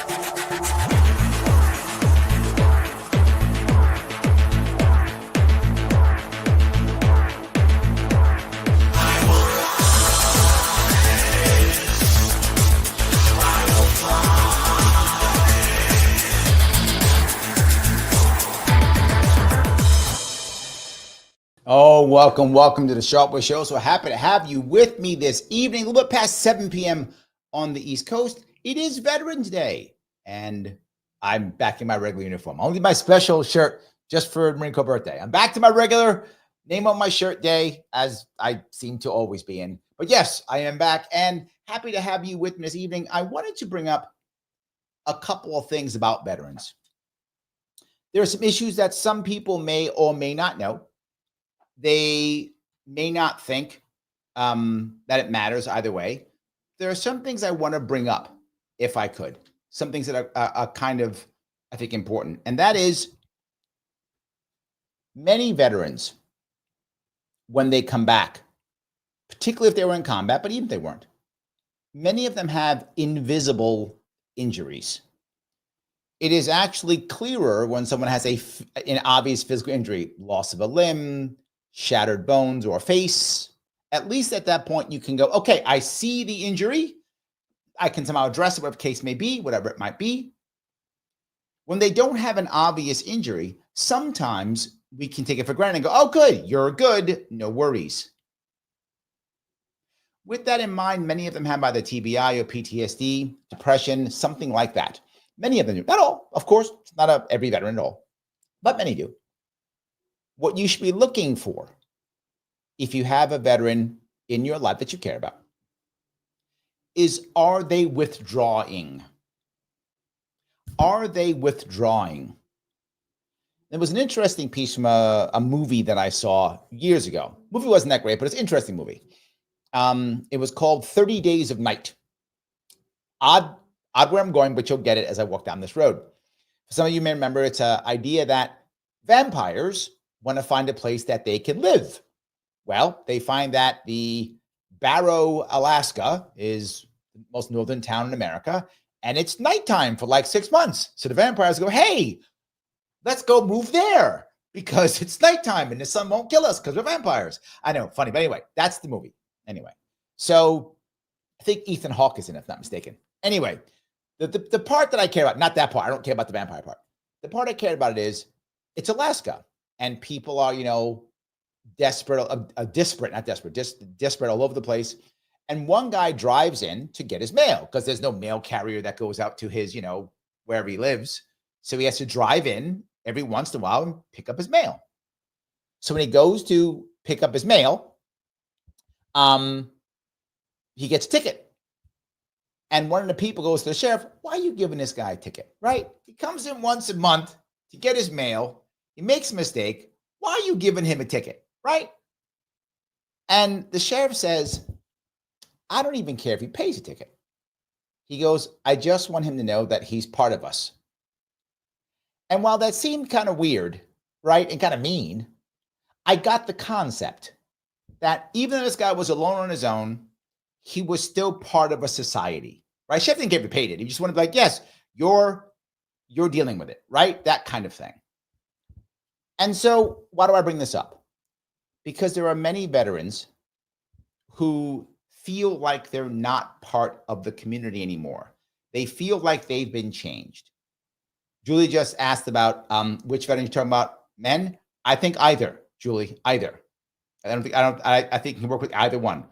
Oh, welcome to the Sharpe Way Show. So happy to have you with me this evening, a little bit past 7 p.m. on the East Coast. It is Veterans Day, and I'm back in my regular uniform. Only my special shirt just for Marine Corps birthday. I'm back to my regular name on my shirt day, as I seem to always be in. But yes, I am back, and happy to have you with me this evening. I wanted to bring up a couple of things about veterans. There are some issues that some people may or may not know. They may not think that it matters either way. There are some things I want to bring up, if I could, some things that are kind of, I think, important. And that is, many veterans, when they come back, particularly if they were in combat, but even if they weren't, many of them have invisible injuries. It is actually clearer when someone has an obvious physical injury, loss of a limb, shattered bones or face. At least at that point, you can go, okay, I see the injury. I can somehow address it, whatever case may be, whatever it might be. When they don't have an obvious injury, sometimes we can take it for granted and go, oh, good, you're good, no worries. With that in mind, many of them have either TBI or PTSD, depression, something like that. Many of them do. Not all, of course, it's not every veteran at all, but many do. What you should be looking for, if you have a veteran in your life that you care about, is, are they withdrawing? Are they withdrawing? There was an interesting piece from a movie that I saw years ago. The movie wasn't that great, but it's an interesting movie. It was called 30 Days of Night. Odd where I'm going, but you'll get it as I walk down this road. For some of you may remember, it's an idea that vampires want to find a place that they can live. Well, they find that the Barrow, Alaska is the most northern town in America, and it's nighttime for like 6 months. So the vampires go, hey, let's go move there because it's nighttime and the sun won't kill us because we're vampires. I know, funny, but anyway, that's the movie. Anyway, so I think Ethan Hawke is in it, if not mistaken. Anyway, the part that I care about, not that part, I don't care about the vampire part. The part I care about it is, it's Alaska. And people are, desperate all over the place. And one guy drives in to get his mail because there's no mail carrier that goes out to his, wherever he lives. So he has to drive in every once in a while and pick up his mail. So when he goes to pick up his mail, he gets a ticket. And one of the people goes to the sheriff, why are you giving this guy a ticket, right? He comes in once a month to get his mail. He makes a mistake. Why are you giving him a ticket, right? And the sheriff says, I don't even care if he pays a ticket. He goes, I just want him to know that he's part of us. And while that seemed kind of weird, right, and kind of mean, I got the concept that even though this guy was alone on his own, he was still part of a society, right? Sheriff didn't get paid it. He just wanted to be like, yes, you're dealing with it, right? That kind of thing. And so why do I bring this up? Because there are many veterans who feel like they're not part of the community anymore. They feel like they've been changed. Julie just asked about which veteran you're talking about. Men? I think either, Julie, either. I think you can work with either one.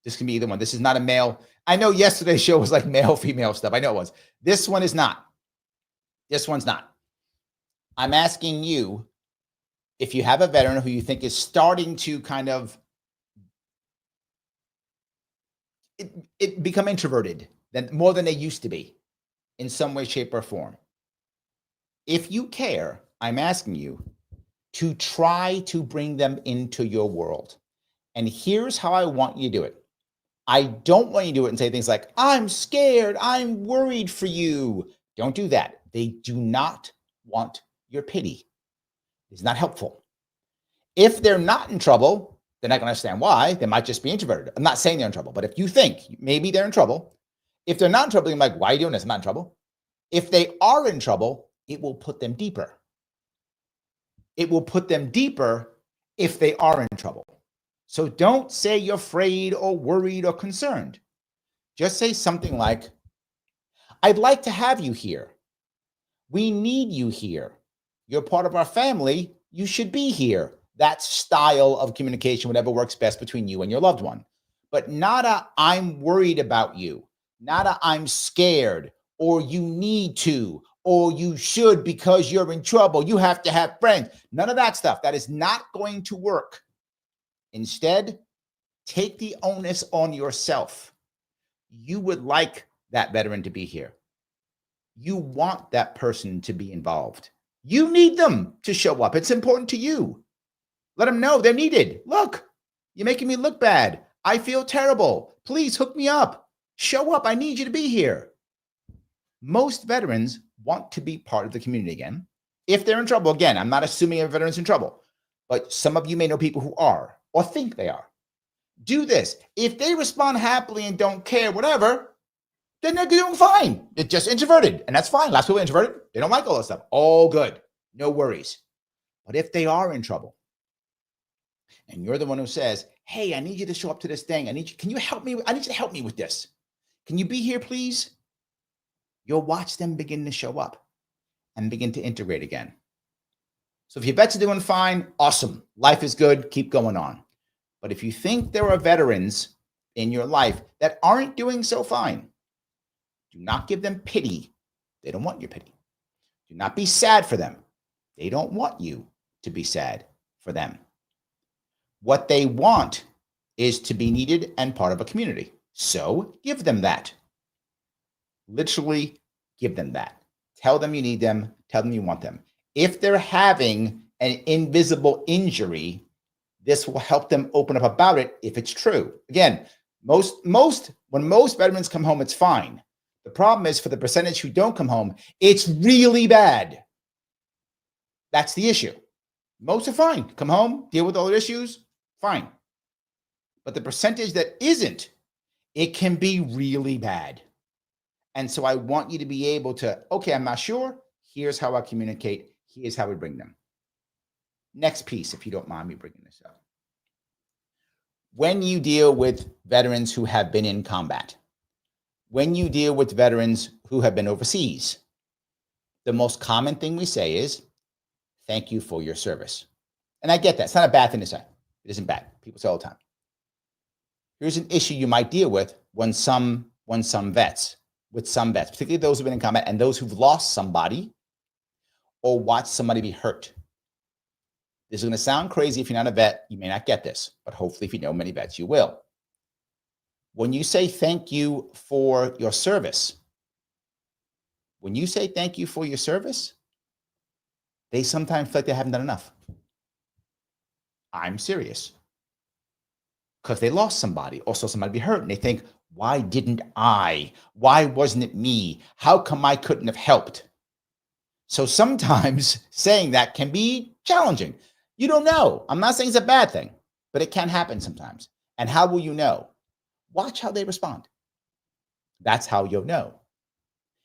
This can be either one. This is not a male. I know yesterday's show was like male, female stuff. I know it was. This one is not. This one's not. I'm asking you, if you have a veteran who you think is starting to kind of become introverted more than they used to be in some way, shape, or form. If you care, I'm asking you to try to bring them into your world. And here's how I want you to do it. I don't want you to do it and say things like, I'm scared, I'm worried for you. Don't do that. They do not want your pity. It's not helpful. If they're not in trouble, they're not going to understand why. They might just be introverted. I'm not saying they're in trouble, but if you think maybe they're in trouble, If they're not in trouble, you're like, why are you doing this? I'm not in trouble. If they are in trouble, it will put them deeper. It will put them deeper if they are in trouble. So don't say you're afraid or worried or concerned. Just say something like, I'd like to have you here. We need you here. You're part of our family. You should be here. That style of communication, whatever works best between you and your loved one. But not a, I'm worried about you. Not a, I'm scared, or you need to, or you should because you're in trouble. You have to have friends. None of that stuff. That is not going to work. Instead, take the onus on yourself. You would like that veteran to be here. You want that person to be involved. You need them to show up. It's important to you. Let them know they're needed. Look, you're making me look bad. I feel terrible. Please hook me up. Show up. I need you to be here. Most veterans want to be part of the community again. If they're in trouble, again, I'm not assuming every veteran's in trouble, but some of you may know people who are or think they are. Do this. If they respond happily and don't care, whatever, then they're doing fine. They're just introverted, and that's fine. Lots of people are introverted. They don't like all this stuff. All good. No worries. But if they are in trouble, and you're the one who says, hey, I need you to show up to this thing. Can you help me? I need you to help me with this. Can you be here, please? You'll watch them begin to show up and begin to integrate again. So if your vets are doing fine, awesome. Life is good. Keep going on. But if you think there are veterans in your life that aren't doing so fine, do not give them pity. They don't want your pity. Do not be sad for them. They don't want you to be sad for them. What they want is to be needed and part of a community. So give them that. Literally give them that. Tell them you need them. Tell them you want them. If they're having an invisible injury, this will help them open up about it if it's true. Again, when most veterans come home, it's fine. The problem is for the percentage who don't come home, it's really bad. That's the issue. Most are fine. Come home, deal with all their issues, fine. But the percentage that isn't, it can be really bad. And so I want you to be able to, okay, I'm not sure. Here's how I communicate. Here's how we bring them. Next piece, if you don't mind me bringing this up. When you deal with veterans who have been in combat, when you deal with veterans who have been overseas, the most common thing we say is, thank you for your service. And I get that. It's not a bad thing to say. It isn't bad. People say all the time. Here's an issue you might deal with when some vets, particularly those who've been in combat and those who've lost somebody or watched somebody be hurt. This is going to sound crazy if you're not a vet. You may not get this, but hopefully if you know many vets, you will. When you say thank you for your service, they sometimes feel like they haven't done enough. I'm serious. Because they lost somebody or saw somebody be hurt, and they think, why didn't I? Why wasn't it me? How come I couldn't have helped? So sometimes saying that can be challenging. You don't know. I'm not saying it's a bad thing, but it can happen sometimes. And how will you know? Watch how they respond. That's how you'll know.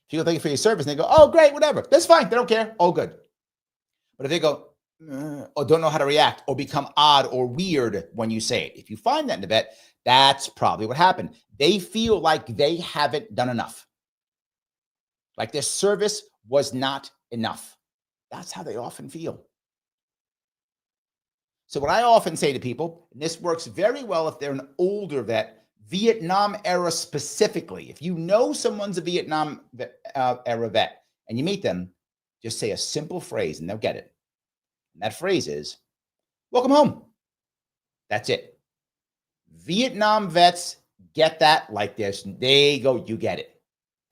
If you go thank you for your service and they go, oh, great, whatever. That's fine. They don't care. All good. But if they go, or don't know how to react or become odd or weird when you say it, if you find that in the vet, that's probably what happened. They feel like they haven't done enough. Like their service was not enough. That's how they often feel. So what I often say to people, and this works very well if they're an older vet, Vietnam era specifically. If you know someone's a Vietnam era vet and you meet them, just say a simple phrase and they'll get it. And that phrase is, welcome home. That's it. Vietnam vets get that like this. They go, you get it.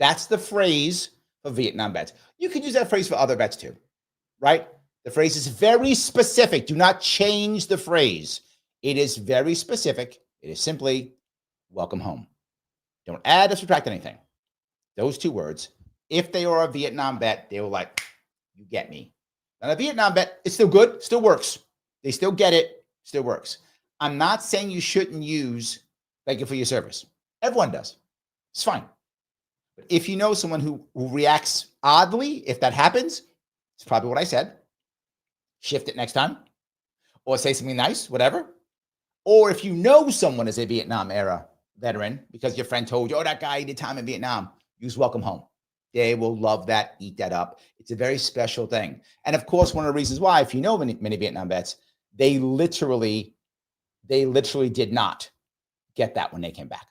That's the phrase for Vietnam vets. You can use that phrase for other vets too, right? The phrase is very specific. Do not change the phrase. It is very specific. It is simply, welcome home. Don't add or subtract anything. Those two words. If they are a Vietnam vet, they will like, you get me. Now, a Vietnam vet, it's still good, still works. They still get it, still works. I'm not saying you shouldn't use thank you for your service. Everyone does. It's fine. But if you know someone who reacts oddly, if that happens, it's probably what I said. Shift it next time, or say something nice, whatever. Or if you know someone is a Vietnam era veteran because your friend told you, oh, that guy did time in Vietnam, use welcome home. They will love that, eat that up. It's a very special thing. And of course, one of the reasons why, if you know many Vietnam vets, they literally did not get that when they came back.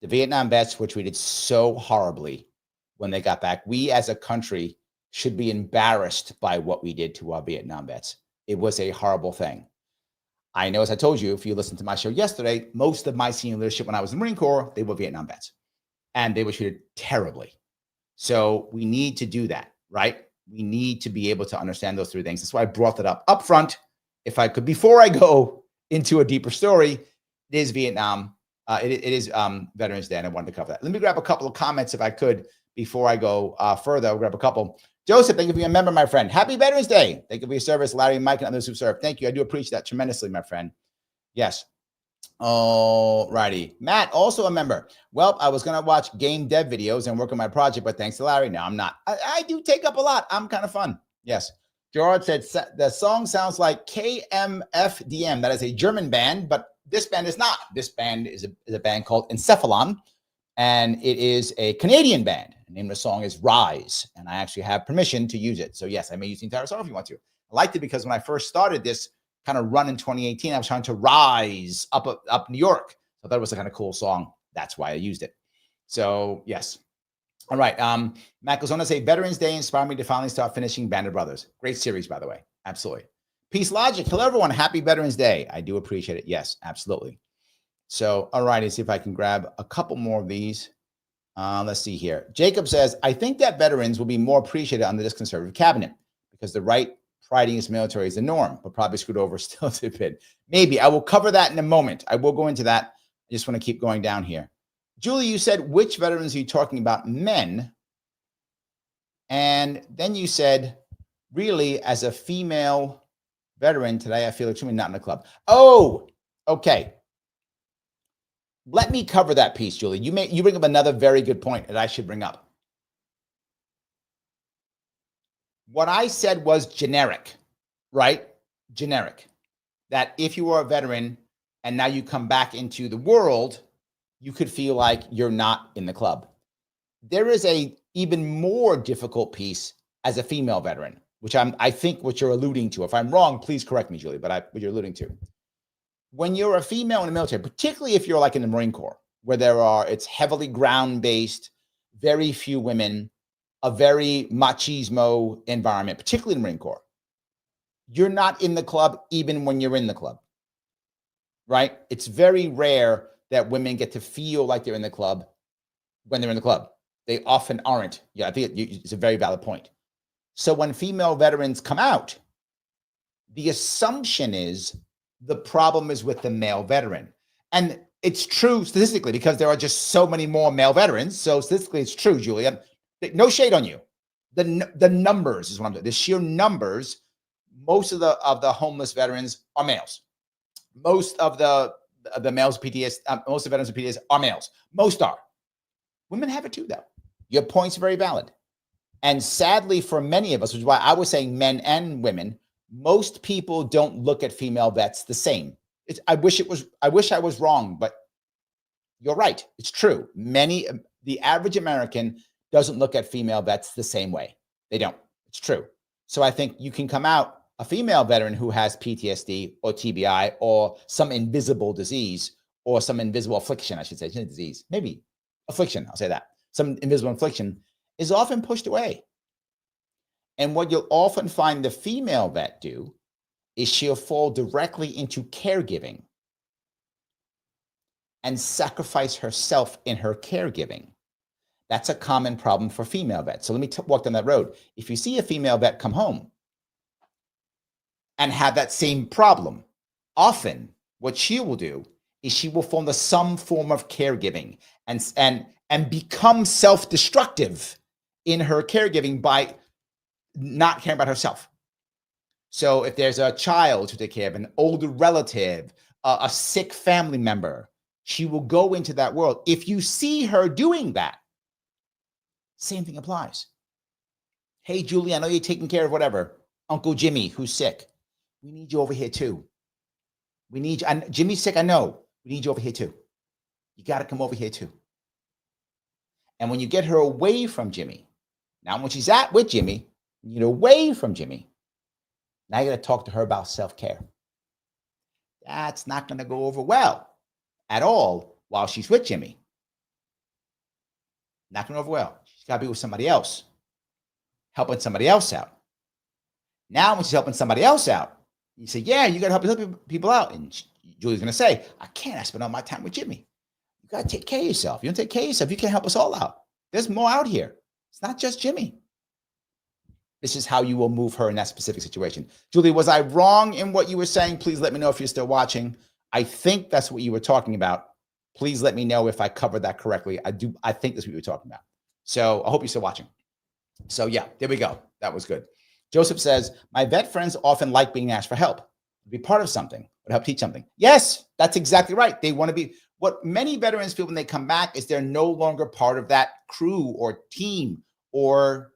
The Vietnam vets were treated so horribly when they got back. We as a country should be embarrassed by what we did to our Vietnam vets. It was a horrible thing. I know, as I told you, if you listened to my show yesterday, most of my senior leadership when I was in the Marine Corps, they were Vietnam vets, and they were treated terribly. So we need to do that, right? We need to be able to understand those three things. That's why I brought that up front. If I could, before I go into a deeper story, it is Vietnam. It is Veterans Day, and I wanted to cover that. Let me grab a couple of comments if I could before I go further. I'll grab a couple. Joseph, thank you for being a member, my friend. Happy Veterans Day. Thank you for your service, Larry, Mike, and others who've served. Thank you. I do appreciate that tremendously, my friend. Yes. All righty. Matt, also a member. Well, I was going to watch game dev videos and work on my project, but thanks to Larry, no, I'm not. I do take up a lot. I'm kind of fun. Yes. George said the song sounds like KMFDM. That is a German band, but this band is not. This band is a band called Encephalon, and it is a Canadian band. The name of the song is Rise, and I actually have permission to use it. So yes, I may use the entire song if you want to. I liked it because when I first started this kind of run in 2018, I was trying to rise up New York. So I thought it was a kind of cool song. That's why I used it. So yes. All right. Matt goes on to say, Veterans Day inspired me to finally start finishing Band of Brothers. Great series, by the way. Absolutely. Peace Logic. Hello, everyone. Happy Veterans Day. I do appreciate it. Yes, absolutely. So, all right. Let's see if I can grab a couple more of these. Let's see here. Jacob says, I think that veterans will be more appreciated under this conservative cabinet because the right priding its military is the norm, but probably screwed over still to bid. Maybe. I will cover that in a moment. I will go into that. I just want to keep going down here. Julie, you said, which veterans are you talking about? Men. And then you said, really, as a female veteran today, I feel extremely not in the club. Oh, okay. Let me cover that piece, Julie. You bring up another very good point that I should bring up. What I said was generic, right? Generic. That if you are a veteran and now you come back into the world, you could feel like you're not in the club. There is a even more difficult piece as a female veteran, which I think what you're alluding to. If I'm wrong, please correct me, Julie, but what you're alluding to. When you're a female in the military, particularly if you're like in the Marine Corps, where it's heavily ground-based, very few women, a very machismo environment, particularly in the Marine Corps, you're not in the club even when you're in the club, right? It's very rare that women get to feel like they're in the club when they're in the club. They often aren't. Yeah, I think it's a very valid point. So when female veterans come out, the assumption is the problem is with the male veteran. And it's true statistically because there are just so many more male veterans. So statistically, it's true, Julia. No shade on you. The numbers is what I'm saying. The sheer numbers, most of the homeless veterans are males. Most of the males PTS, most of the veterans of PTS are males. Most are. Women have it too, though. Your point's very valid. And sadly, for many of us, which is why I was saying men and women, most people don't look at female vets the same. I wish I was wrong, but you're right. It's true. The average American doesn't look at female vets the same way. They don't. It's true. So I think you can come out a female veteran who has PTSD or TBI or some invisible disease or some invisible affliction, I should say. It's not a disease, maybe affliction. I'll say that. Some invisible affliction is often pushed away. And what you'll often find the female vet do is she'll fall directly into caregiving and sacrifice herself in her caregiving. That's a common problem for female vets. So let me walk down that road. If you see a female vet come home and have that same problem, often what she will do is she will form some form of caregiving and become self-destructive in her caregiving by not caring about herself. So if there's a child to take care of, an older relative, a sick family member, she will go into that world. If you see her doing that, Same thing applies. Hey, Julie, I know you're taking care of whatever. Uncle Jimmy, who's sick. We need you over here too. We need you. Jimmy's sick, I know. We need you over here too. You got to come over here too. And when you get her away from Jimmy, now when she's with Jimmy, you get away from Jimmy, now you got to talk to her about self-care. That's not going to go over well at all while she's with Jimmy. Not going to go over well. She's got to be with somebody else, helping somebody else out. Now when she's helping somebody else out, you say, yeah, you got to help people out. And Julie's going to say, I can't. I spend all my time with Jimmy. You got to take care of yourself. You don't take care of yourself, you can't help us all out. There's more out here. It's not just Jimmy. This is how you will move her in that specific situation. Julie, was I wrong in what you were saying? Please let me know if you're still watching. I think that's what you were talking about. Please let me know if I covered that correctly. I think that's what you were talking about. So I hope you're still watching. So yeah, there we go. That was good. Joseph says, my vet friends often like being asked for help, be part of something, or help teach something. Yes, that's exactly right. They want to be. What many veterans feel when they come back is they're no longer part of that crew or team, or,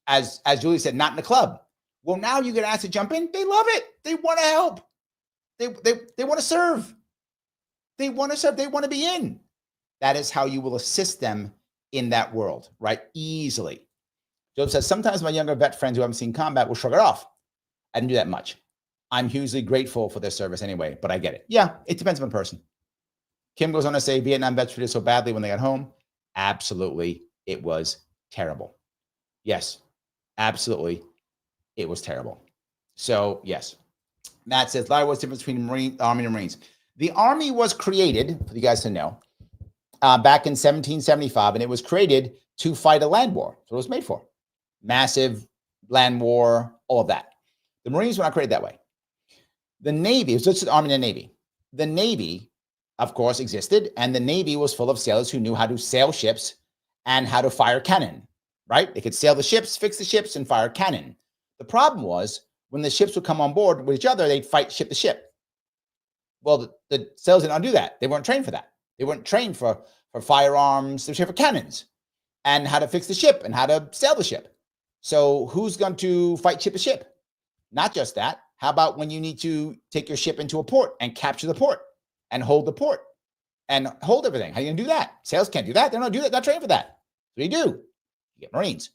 as Julie said, not in the club. Well, now you get asked to jump in. They love it. They want to help. They want to serve. They want to serve. They want to be in. That is how you will assist them in that world, right? Easily. Joseph says, sometimes my younger vet friends who haven't seen combat will shrug it off. I didn't do that much. I'm hugely grateful for their service anyway, but I get it. Yeah, it depends on the person. Kim goes on to say, Vietnam vets treated so badly when they got home. Absolutely. It was terrible. Yes, absolutely. It was terrible. So yes. Matt says, a lot of what's the difference between Army and Marines. The Army was created, for you guys to know, back in 1775, and it was created to fight a land war. So it was made for. Massive land war, all of that. The Marines were not created that way. The Navy, it was just the Army and the Navy. The Navy, of course, existed, and the Navy was full of sailors who knew how to sail ships and how to fire cannon, right? They could sail the ships, fix the ships, and fire cannon. The problem was, when the ships would come on board with each other, they'd fight ship to ship. Well, the sailors did not do that. They weren't trained for that. They weren't trained for firearms. They were trained for cannons and how to fix the ship and how to sail the ship. So who's going to fight ship to ship? Not just that. How about when you need to take your ship into a port and capture the port and hold the port and hold everything? How are you going to do that? Sailors can't do that. They don't do that. They're not trained for that. What do? You get Marines.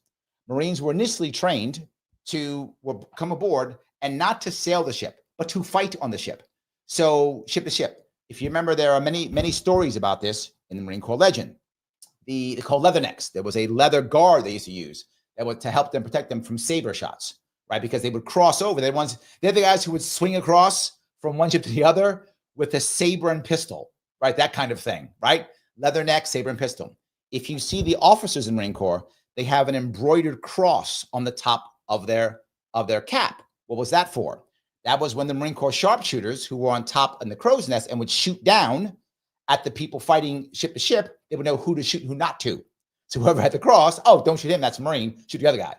Marines were initially trained to come aboard and not to sail the ship, but to fight on the ship. So ship to ship. If you remember, there are many, many stories about this in the Marine Corps legend. They called leathernecks. There was a leather guard they used to use that was to help them protect them from saber shots, right? Because they would cross over. They're the guys who would swing across from one ship to the other with a saber and pistol, right? That kind of thing, right? Leatherneck, saber and pistol. If you see the officers in Marine Corps, they have an embroidered cross on the top of their cap. What was that for? That was when the Marine Corps sharpshooters who were on top in the crow's nest and would shoot down at the people fighting ship to ship, they would know who to shoot and who not to. So whoever had the cross, oh, don't shoot him, that's a Marine, shoot the other guy.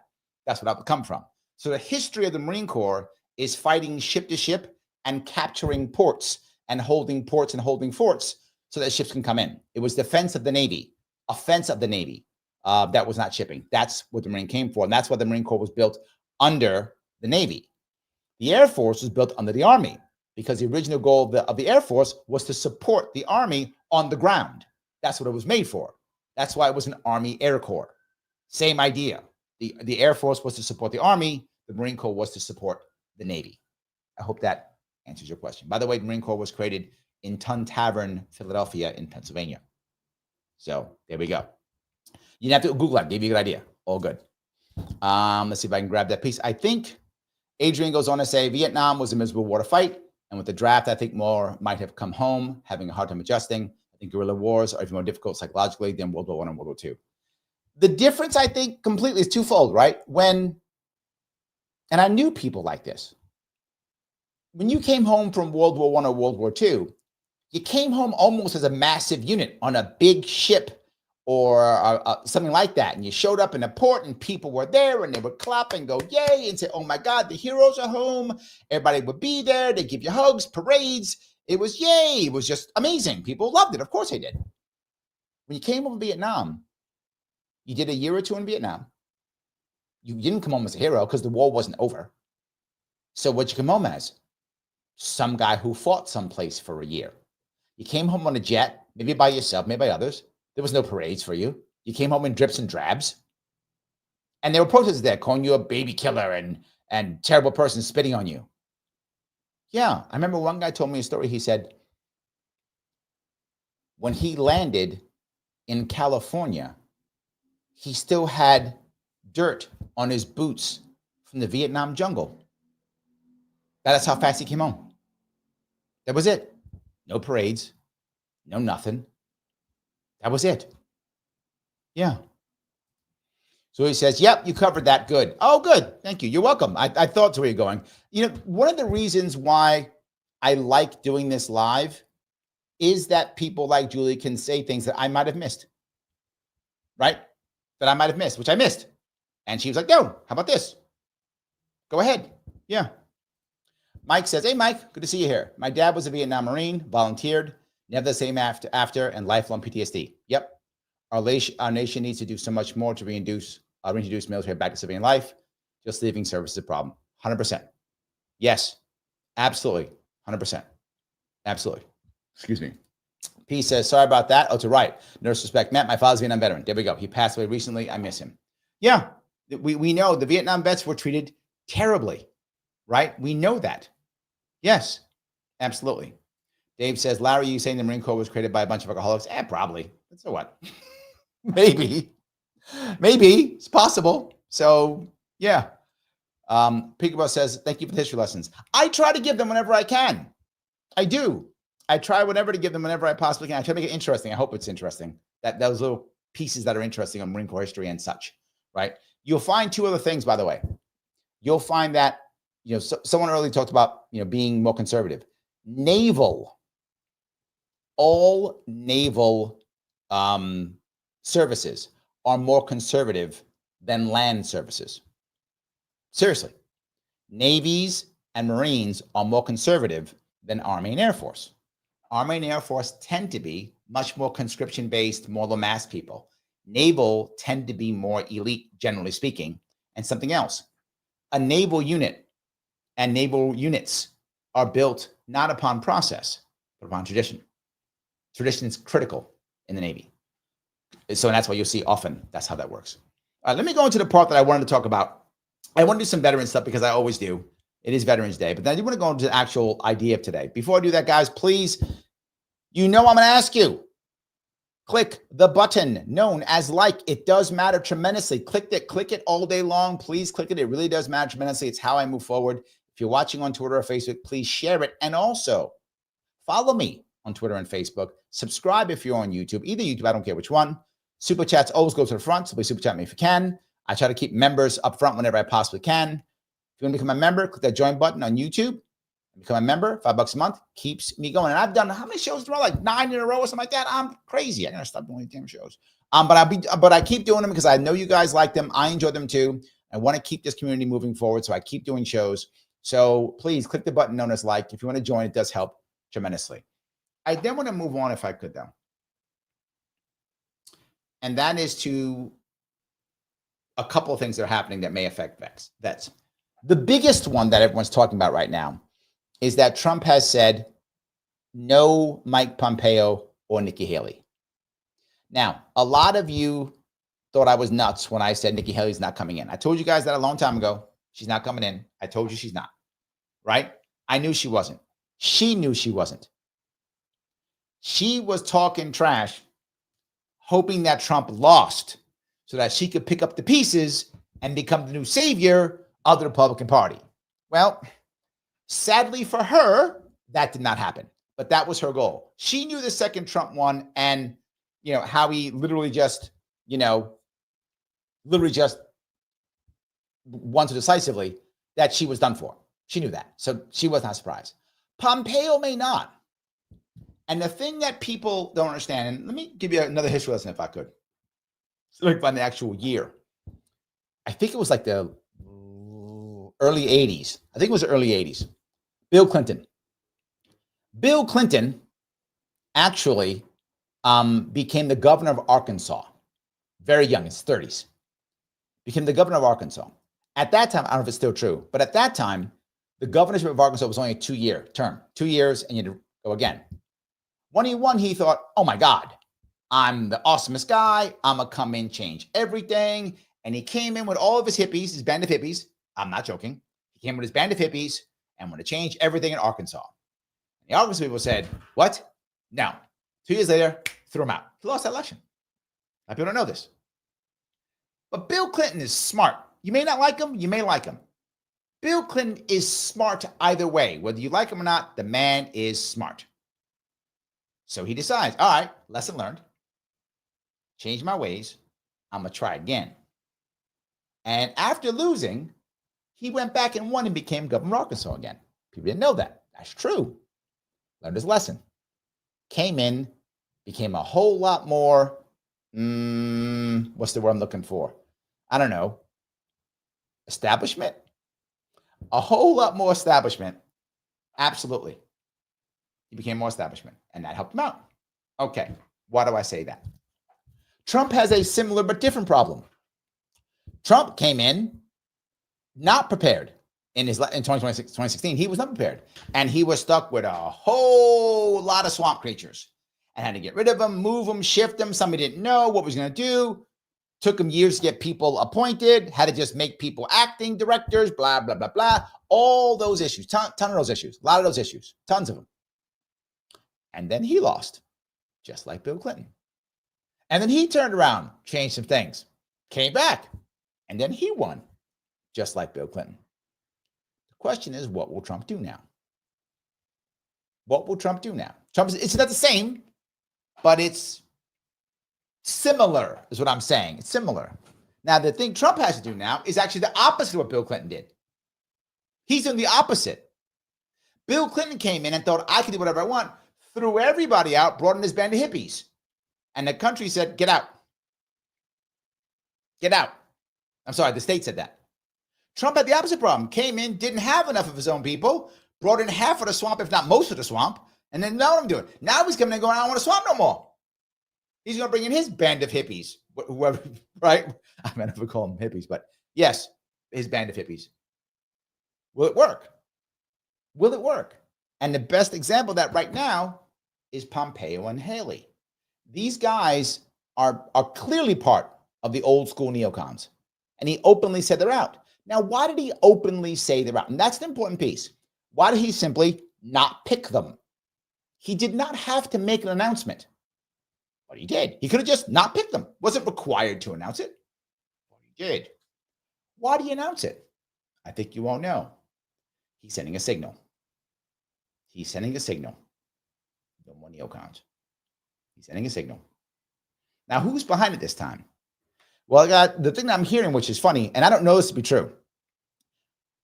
That's what that would come from. So the history of the Marine Corps is fighting ship to ship and capturing ports and holding forts so that ships can come in. It was defense of the Navy, offense of the Navy. That was not shipping. That's what the Marine came for. And that's why the Marine Corps was built under the Navy. The Air Force was built under the Army because the original goal of the Air Force was to support the Army on the ground. That's what it was made for. That's why it was an Army Air Corps. Same idea. The Air Force was to support the Army. The Marine Corps was to support the Navy. I hope that answers your question. By the way, the Marine Corps was created in Tun Tavern, Philadelphia in Pennsylvania. So there we go. You didn't have to Google that. Gave you a good idea. All good. Let's see if I can grab that piece. I think Adrian goes on to say, Vietnam was a miserable war to fight. And with the draft, I think more might have come home, having a hard time adjusting. I think guerrilla wars are even more difficult psychologically than World War I and World War II. The difference, I think, completely is twofold, right? And I knew people like this. When you came home from World War I or World War II, you came home almost as a massive unit on a big ship or something like that. And you showed up in a port and people were there and they would clap and go, yay, and say, oh my God, the heroes are home. Everybody would be there. They give you hugs, parades. It was yay. It was just amazing. People loved it. Of course they did. When you came home to Vietnam, You did a year or two in Vietnam. You didn't come home as a hero because the war wasn't over. So what'd you come home as? Some guy who fought someplace for a year. You came home on a jet, maybe by yourself, maybe by others. There was no parades for you. You came home in drips and drabs. And there were protesters there calling you a baby killer and terrible person, spitting on you. Yeah, I remember one guy told me a story. He said when he landed in California, he still had dirt on his boots from the Vietnam jungle. That's how fast he came home. That was it. No parades, no nothing. That was it. Yeah. So he says, yep, you covered that. Good. Oh, good. Thank you. You're welcome. I thought that's where you're going. You know, one of the reasons why I like doing this live is that people like Julie can say things that I might have missed, right? That I might have missed, which I missed. And she was like, no, how about this? Go ahead. Yeah. Mike says, hey, Mike, good to see you here. My dad was a Vietnam Marine, volunteered, never the same after, and lifelong PTSD. Yep. Our nation needs to do so much more to reintroduce military back to civilian life. Just leaving service is a problem. 100%. Yes, absolutely. 100%. Absolutely. Excuse me. P says, sorry about that. Oh, to right. No disrespect. Matt, my father's a Vietnam veteran. There we go. He passed away recently. I miss him. Yeah, we know the Vietnam vets were treated terribly, right? We know that. Yes, absolutely. Dave says, Larry, you saying the Marine Corps was created by a bunch of alcoholics? Probably. So what? Maybe it's possible. So yeah. Peekaboo says, thank you for the history lessons. I try to give them whenever I can. I do. I try whenever to give them whenever I possibly can. I try to make it interesting. I hope it's interesting. That those little pieces that are interesting on Marine Corps history and such, right? You'll find two other things, by the way. You'll find that, someone earlier talked about, being more conservative. All naval services are more conservative than land services. Seriously. Navies and Marines are more conservative than Army and Air Force. Army and Air Force tend to be much more conscription-based, more Lamass people. Naval tend to be more elite, generally speaking, and something else. A naval unit and naval units are built not upon process, but upon tradition. Tradition is critical in the Navy. So that's why you'll see often that's how that works. All right, let me go into the part that I wanted to talk about. I want to do some veteran stuff because I always do. It is Veterans Day, but then I do want to go into the actual idea of today. Before I do that, guys, please, I'm going to ask you, click the button known as like. It does matter tremendously. Click it all day long. Please click it. It really does matter tremendously. It's how I move forward. If you're watching on Twitter or Facebook, please share it. And also follow me on Twitter and Facebook. Subscribe if you're on YouTube, either YouTube, I don't care which one. Super chats always go to the front, so please super chat me if you can. I try to keep members up front whenever I possibly can. If you want to become a member, click that join button on YouTube. Become a member, $5 a month, keeps me going. And I've done how many shows in a row? Like 9 in a row or something like that. I'm crazy. I gotta stop doing these damn shows. But I keep doing them because I know you guys like them. I enjoy them too. I want to keep this community moving forward, so I keep doing shows. So please click the button known as like. If you want to join, it does help tremendously. I then want to move on, if I could, though. And that is to a couple of things that are happening that may affect vets. The biggest one that everyone's talking about right now is that Trump has said no Mike Pompeo or Nikki Haley. Now, a lot of you thought I was nuts when I said Nikki Haley's not coming in. I told you guys that a long time ago. She's not coming in. I told you she's not, right? I knew she wasn't. She knew she wasn't. She was talking trash, hoping that Trump lost so that she could pick up the pieces and become the new savior of the Republican Party. Well, sadly for her, that did not happen, but that was her goal. She knew the second Trump won and, how he literally just won so decisively that she was done for. She knew that. So she was not surprised. Pompeo may not. And the thing that people don't understand, and let me give you another history lesson if I could. So like find the actual year. I think it was like the early 80s. I think it was the early 80s. Bill Clinton. Bill Clinton actually became the governor of Arkansas very young, in his 30s, became the governor of Arkansas. At that time, I don't know if it's still true, but at that time, the governorship of Arkansas was only a 2-year term, 2 years, and you had to go again. When he won, he thought, oh my God, I'm the awesomest guy. I'm going to come in, change everything. And he came in with all of his hippies, his band of hippies. I'm not joking. He came with his band of hippies and wanted to change everything in Arkansas. And the Arkansas people said, what? No. 2 years later, threw him out. He lost that election. A lot of people don't know this. But Bill Clinton is smart. You may not like him. You may like him. Bill Clinton is smart either way. Whether you like him or not, the man is smart. So he decides, all right, lesson learned. Change my ways. I'm going to try again. And after losing, he went back and won and became governor of Arkansas again. People didn't know that. That's true. Learned his lesson. Came in, became a whole lot more, what's the word I'm looking for? I don't know. Establishment? A whole lot more establishment. Absolutely. He became more establishment, and that helped him out. Okay, why do I say that? Trump has a similar but different problem. Trump came in not prepared in 2016. He was not prepared, and he was stuck with a whole lot of swamp creatures and had to get rid of them, move them, shift them. Somebody didn't know what was going to do. Took him years to get people appointed, had to just make people acting directors, blah, blah, blah, blah. All those issues, ton of those issues, a lot of those issues, tons of them. And then he lost, just like Bill Clinton. And then he turned around, changed some things, came back, and then he won, just like Bill Clinton. The question is, what will Trump do now? What will Trump do now? It's not the same, but it's similar, is what I'm saying. It's similar. Now, the thing Trump has to do now is actually the opposite of what Bill Clinton did. He's doing the opposite. Bill Clinton came in and thought, I can do whatever I want, threw everybody out, brought in his band of hippies. And the country said, get out. Get out. I'm sorry, the state said that. Trump had the opposite problem. Came in, didn't have enough of his own people, brought in half of the swamp, if not most of the swamp, and then now what I'm doing. Now he's coming in going, I don't want to swamp no more. He's going to bring in his band of hippies, whoever, right? I mean, I never call them hippies, but yes, his band of hippies. Will it work? Will it work? And the best example of that right now is Pompeo and Haley. These guys are clearly part of the old school neocons. And he openly said they're out. Now, why did he openly say they're out? And that's the important piece. Why did he simply not pick them? He did not have to make an announcement. But he did. He could have just not picked them. Wasn't required to announce it. But he did. Why do you announce it? I think you won't know. He's sending a signal. He's sending a signal. No more neocons. He's sending a signal. Now, who's behind it this time? Well, I got the thing that I'm hearing, which is funny, and I don't know this to be true.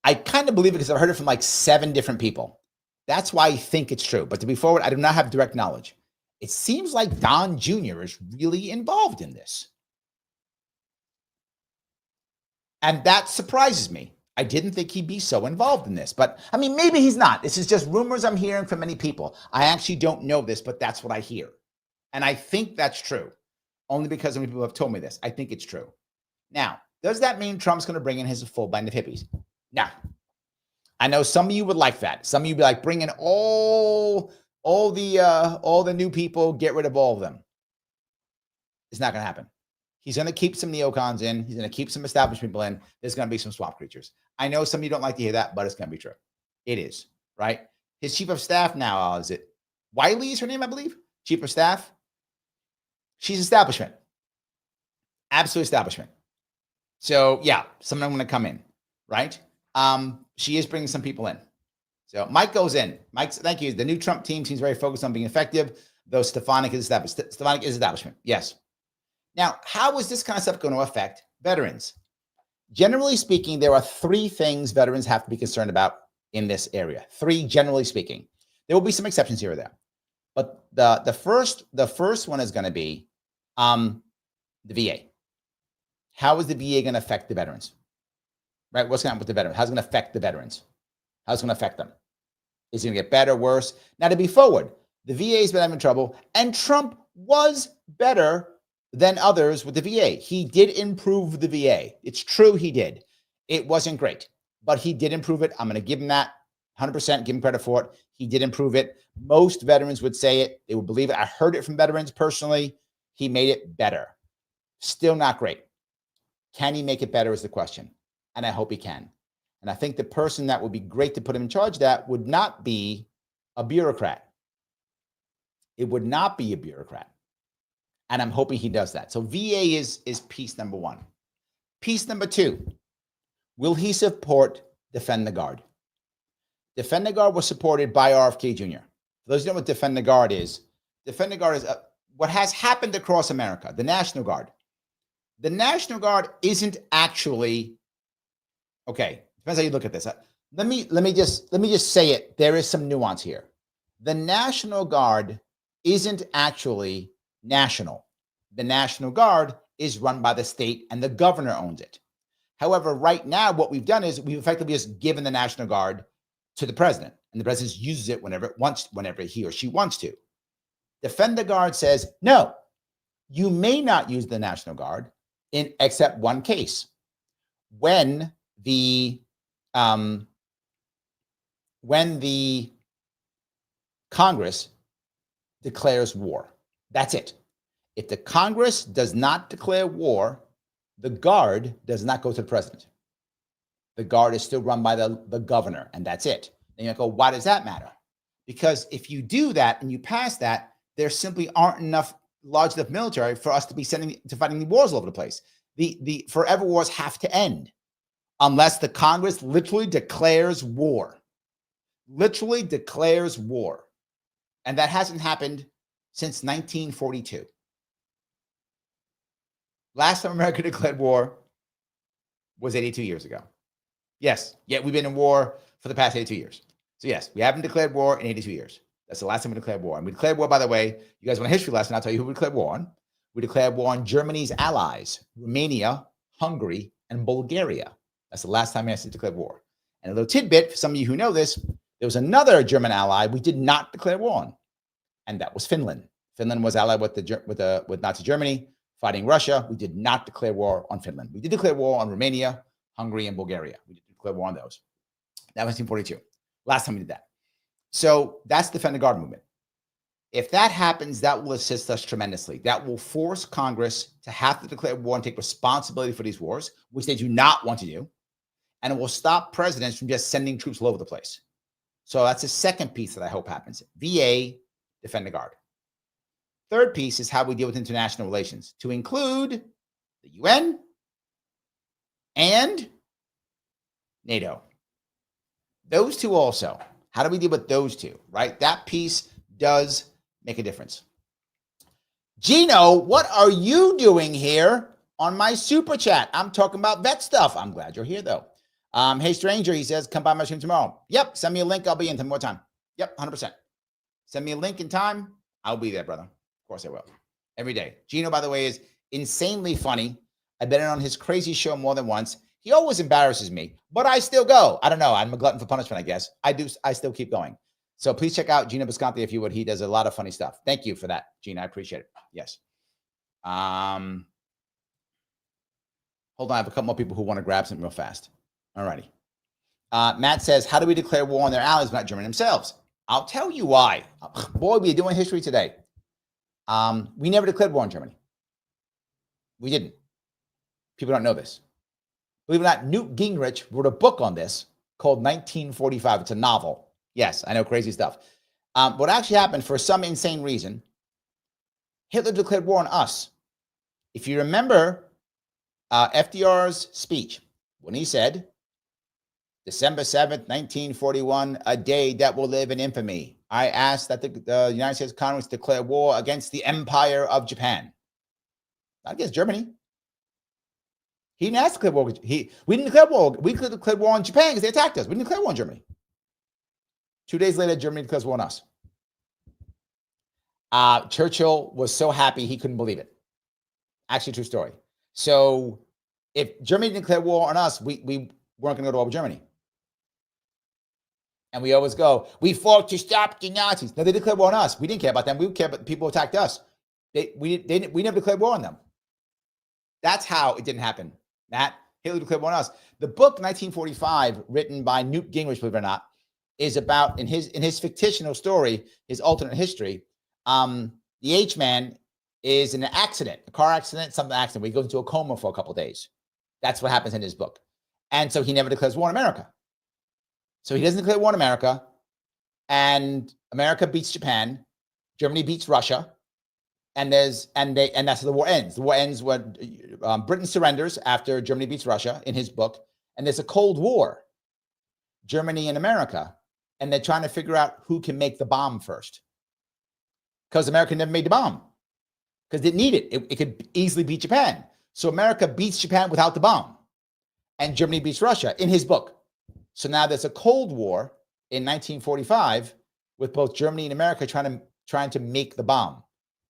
I kind of believe it because I've heard it from like 7 different people. That's why I think it's true. But to be forward, I do not have direct knowledge. It seems like Don Jr. is really involved in this. And that surprises me. I didn't think he'd be so involved in this. But, I mean, maybe he's not. This is just rumors I'm hearing from many people. I actually don't know this, but that's what I hear. And I think that's true. Only because so many people have told me this. I think it's true. Now, does that mean Trump's going to bring in his full band of hippies? No. I know some of you would like that. Some of you would be like, bring in all the new people, get rid of all of them. It's not going to happen. He's going to keep some neocons in. He's going to keep some established people in. There's going to be some swamp creatures. I know some of you don't like to hear that, but it's going to be true. It is, right? His chief of staff now, is it Wiley is her name, I believe? Chief of staff. She's establishment. Absolute establishment. So, yeah, some of them going to come in, right? She is bringing some people in. So Mike goes in. Mike, thank you. The new Trump team seems very focused on being effective, though Stefanik is established. Stefanik is establishment. Yes. Now, how is this kind of stuff going to affect veterans? Generally speaking, there are 3 things veterans have to be concerned about in this area. 3, generally speaking. There will be some exceptions here or there. But the first one is going to be the VA. How is the VA going to affect the veterans? Right? What's going to happen with the veterans? How's it going to affect the veterans? How's it going to affect them? Is it going to get better, worse? Now, to be forward, the VA's been having trouble, and Trump was better than others with the VA. He did improve the VA. It's true he did. It wasn't great, but he did improve it. I'm going to give him that 100%, give him credit for it. He did improve it. Most veterans would say it. They would believe it. I heard it from veterans personally. He made it better. Still not great. Can he make it better is the question. And I hope he can. And I think the person that would be great to put him in charge of that would not be a bureaucrat. It would not be a bureaucrat. And I'm hoping he does that. So VA is piece number one. Piece number two, will he support Defend the Guard? Defend the Guard was supported by RFK Jr. For those who know what Defend the Guard is what has happened across America, the National Guard. The National Guard isn't actually, okay, depends how you look at this. Let me just say it. There is some nuance here. The National Guard isn't actually national. The National Guard is run by the state and the governor owns it. However, right now, what we've done is we've effectively just given the National Guard to the president, and the president uses it whenever he or she wants to. Defend the Guard says, no, you may not use the National Guard in except one case. When the Congress declares war. That's it. If the Congress does not declare war, the Guard does not go to the president. The Guard is still run by the governor, and that's it. And you go, why does that matter? Because if you do that and you pass that, there simply aren't enough large enough military for us to be fighting wars all over the place. The forever wars have to end unless the Congress literally declares war. Literally declares war. And that hasn't happened since 1942. Last time America declared war was 82 years ago. Yes, yet we've been in war for the past 82 years. So yes, we haven't declared war in 82 years. That's the last time we declared war. And we declared war, by the way, you guys want a history lesson, I'll tell you who we declared war on. We declared war on Germany's allies, Romania, Hungary, and Bulgaria. That's the last time we actually declared war. And a little tidbit, for some of you who know this, there was another German ally we did not declare war on, and that was Finland. Finland was allied with Nazi Germany, fighting Russia. We did not declare war on Finland. We did declare war on Romania, Hungary, and Bulgaria. We did declare war on those. That was 1942. Last time we did that. So that's the Defend the Guard movement. If that happens, that will assist us tremendously. That will force Congress to have to declare war and take responsibility for these wars, which they do not want to do. And it will stop presidents from just sending troops all over the place. So that's the second piece that I hope happens. VA, Defend the Guard. Third piece is how we deal with international relations, to include the UN and NATO. Those two also. How do we deal with those two, right? That piece does make a difference. Gino, what are you doing here on my super chat? I'm talking about vet stuff. I'm glad you're here, though. Hey, stranger, he says, come by my stream tomorrow. Yep, send me a link. I'll be in. Tell me what time. Yep, 100%. Send me a link and time. I'll be there, brother. Of course I will. Every day. Gino, by the way, is insanely funny. I've been on his crazy show more than once. He always embarrasses me, but I still go. I don't know. I'm a glutton for punishment, I guess. I still keep going. So please check out Gino Bisconti if you would. He does a lot of funny stuff. Thank you for that, Gino. I appreciate it. Yes. Hold on. I have a couple more people who want to grab something real fast. All righty. Matt says, how do we declare war on their allies, not Germany themselves? I'll tell you why. Boy, we're doing history today. We never declared war on Germany. We didn't. People don't know this. Believe it or not, Newt Gingrich wrote a book on this called 1945. It's a novel. Yes, I know, crazy stuff. What actually happened, for some insane reason, Hitler declared war on us. If you remember FDR's speech, when he said, December 7th, 1941, a day that will live in infamy, I ask that the United States Congress declare war against the Empire of Japan. Not against Germany. He didn't ask to declare war. We didn't declare war. We declared war on Japan because they attacked us. We didn't declare war on Germany. 2 days later, Germany declares war on us. Churchill was so happy he couldn't believe it. Actually, true story. So if Germany didn't declare war on us, we weren't going to go to war with Germany. And we always go, we fought to stop the Nazis. No, they declared war on us. We didn't care about them. We cared about the people who attacked us. We never declared war on them. That's how it didn't happen. Matt, Hitler declared war on us. The book 1945, written by Newt Gingrich, believe it or not, is about in his fictional story, his alternate history. The H-man is in an accident, a car accident, something accident, where he goes into a coma for a couple of days. That's what happens in his book. And so he never declares war on America. So he doesn't declare war on America, and America beats Japan, Germany beats Russia, and that's how the war ends. The war ends when Britain surrenders after Germany beats Russia in his book, and there's a Cold War, Germany and America, and they're trying to figure out who can make the bomb first, because America never made the bomb because it didn't need it. It could easily beat Japan. So America beats Japan without the bomb, and Germany beats Russia in his book. So now there's a Cold War in 1945 with both Germany and America trying to make the bomb,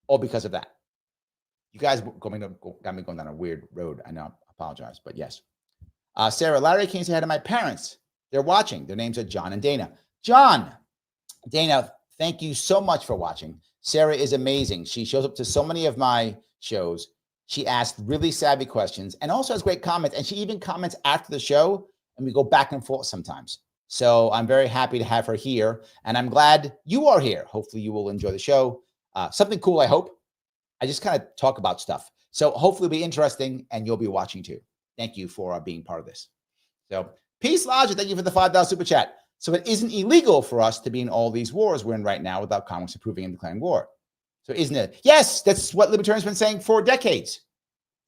all because of that. You guys got me going down a weird road. I know. I apologize, but yes. Sarah, Larry came to say hi to my parents. They're watching. Their names are John and Dana. John, Dana, thank you so much for watching. Sarah is amazing. She shows up to so many of my shows. She asks really savvy questions and also has great comments. And she even comments after the show, and we go back and forth sometimes. So I'm very happy to have her here, and I'm glad you are here. Hopefully you will enjoy the show. Something cool, I hope. I just kind of talk about stuff. So hopefully it'll be interesting, and you'll be watching too. Thank you for being part of this. So Peace Logic, thank you for the $5 super chat. So it isn't illegal for us to be in all these wars we're in right now without Congress approving and declaring war. So isn't it? Yes, that's what libertarians have been saying for decades.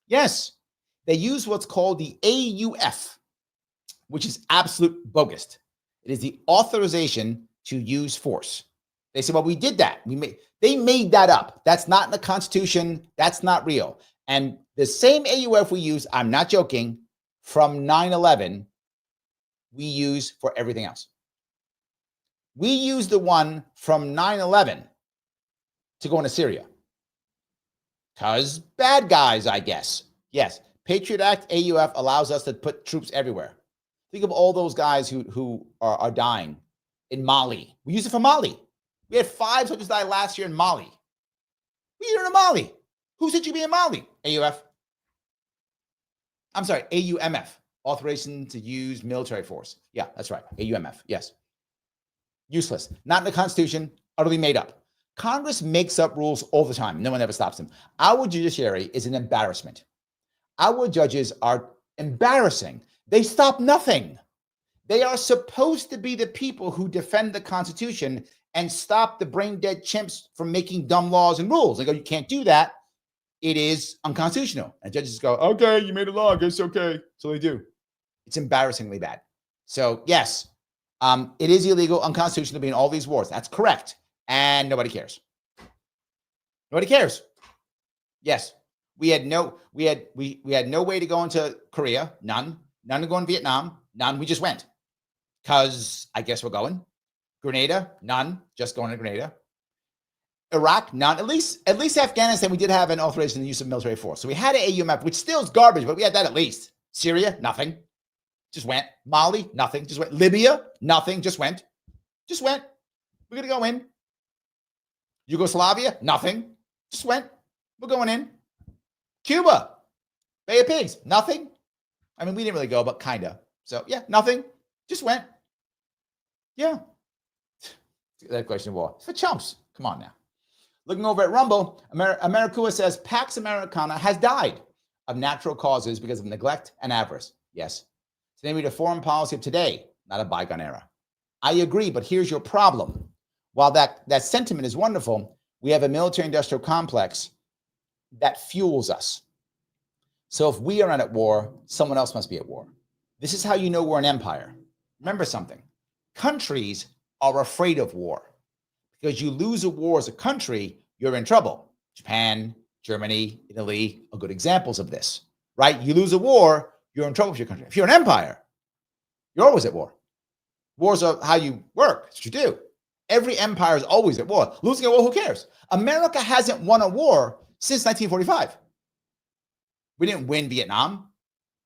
Yes, they use what's called the AUF, which is absolute bogus. It is the authorization to use force. They say, well, we did that. They made that up. That's not in the Constitution. That's not real. And the same AUF we use, I'm not joking, from 9/11, we use for everything else. We use the one from 9/11 to go into Syria. Because bad guys, I guess. Yes, Patriot Act, AUF allows us to put troops everywhere. Think of all those guys who are dying in Mali. We use it for Mali. We had 5 soldiers die last year in Mali. We used it in Mali. Who said you be in Mali? AUF. I'm sorry, AUMF. Authorization to use military force. Yeah, that's right. AUMF. Yes. Useless. Not in the Constitution. Utterly made up. Congress makes up rules all the time. No one ever stops them. Our judiciary is an embarrassment. Our judges are embarrassing. They stop nothing. They are supposed to be the people who defend the Constitution and stop the brain-dead chimps from making dumb laws and rules. They go, you can't do that. It is unconstitutional. And judges go, okay, you made a law. I guess okay. So they do. It's embarrassingly bad. So yes, it is illegal, unconstitutional to be in all these wars. That's correct. And nobody cares. Nobody cares. Yes. We had no way to go into Korea. None to go in Vietnam. None. We just went. Because I guess we're going. Grenada, none. Just going to Grenada. Iraq, none. At least Afghanistan, we did have an authorization in the use of military force. So we had an AUMF, which still is garbage, but we had that at least. Syria, nothing. Just went. Mali, nothing. Just went. Libya, nothing. Just went. Just went. We're going to go in. Yugoslavia, nothing. Just went. We're going in. Cuba, Bay of Pigs, nothing. I mean, we didn't really go, but kind of. So, yeah, nothing. Just went. Yeah. That question of war. It's for chumps. Come on now. Looking over at Rumble, Americua says Pax Americana has died of natural causes because of neglect and avarice. Yes. Today we need a foreign policy of today, not a bygone era. I agree, but here's your problem. While that sentiment is wonderful, we have a military-industrial complex that fuels us. So if we are not at war, someone else must be at war. This is how you know we're an empire. Remember something. Countries are afraid of war. Because you lose a war as a country, you're in trouble. Japan, Germany, Italy are good examples of this, right? You lose a war, you're in trouble with your country. If you're an empire, you're always at war. Wars are how you work. That's what you do. Every empire is always at war. Losing a war, who cares? America hasn't won a war since 1945. We didn't win Vietnam.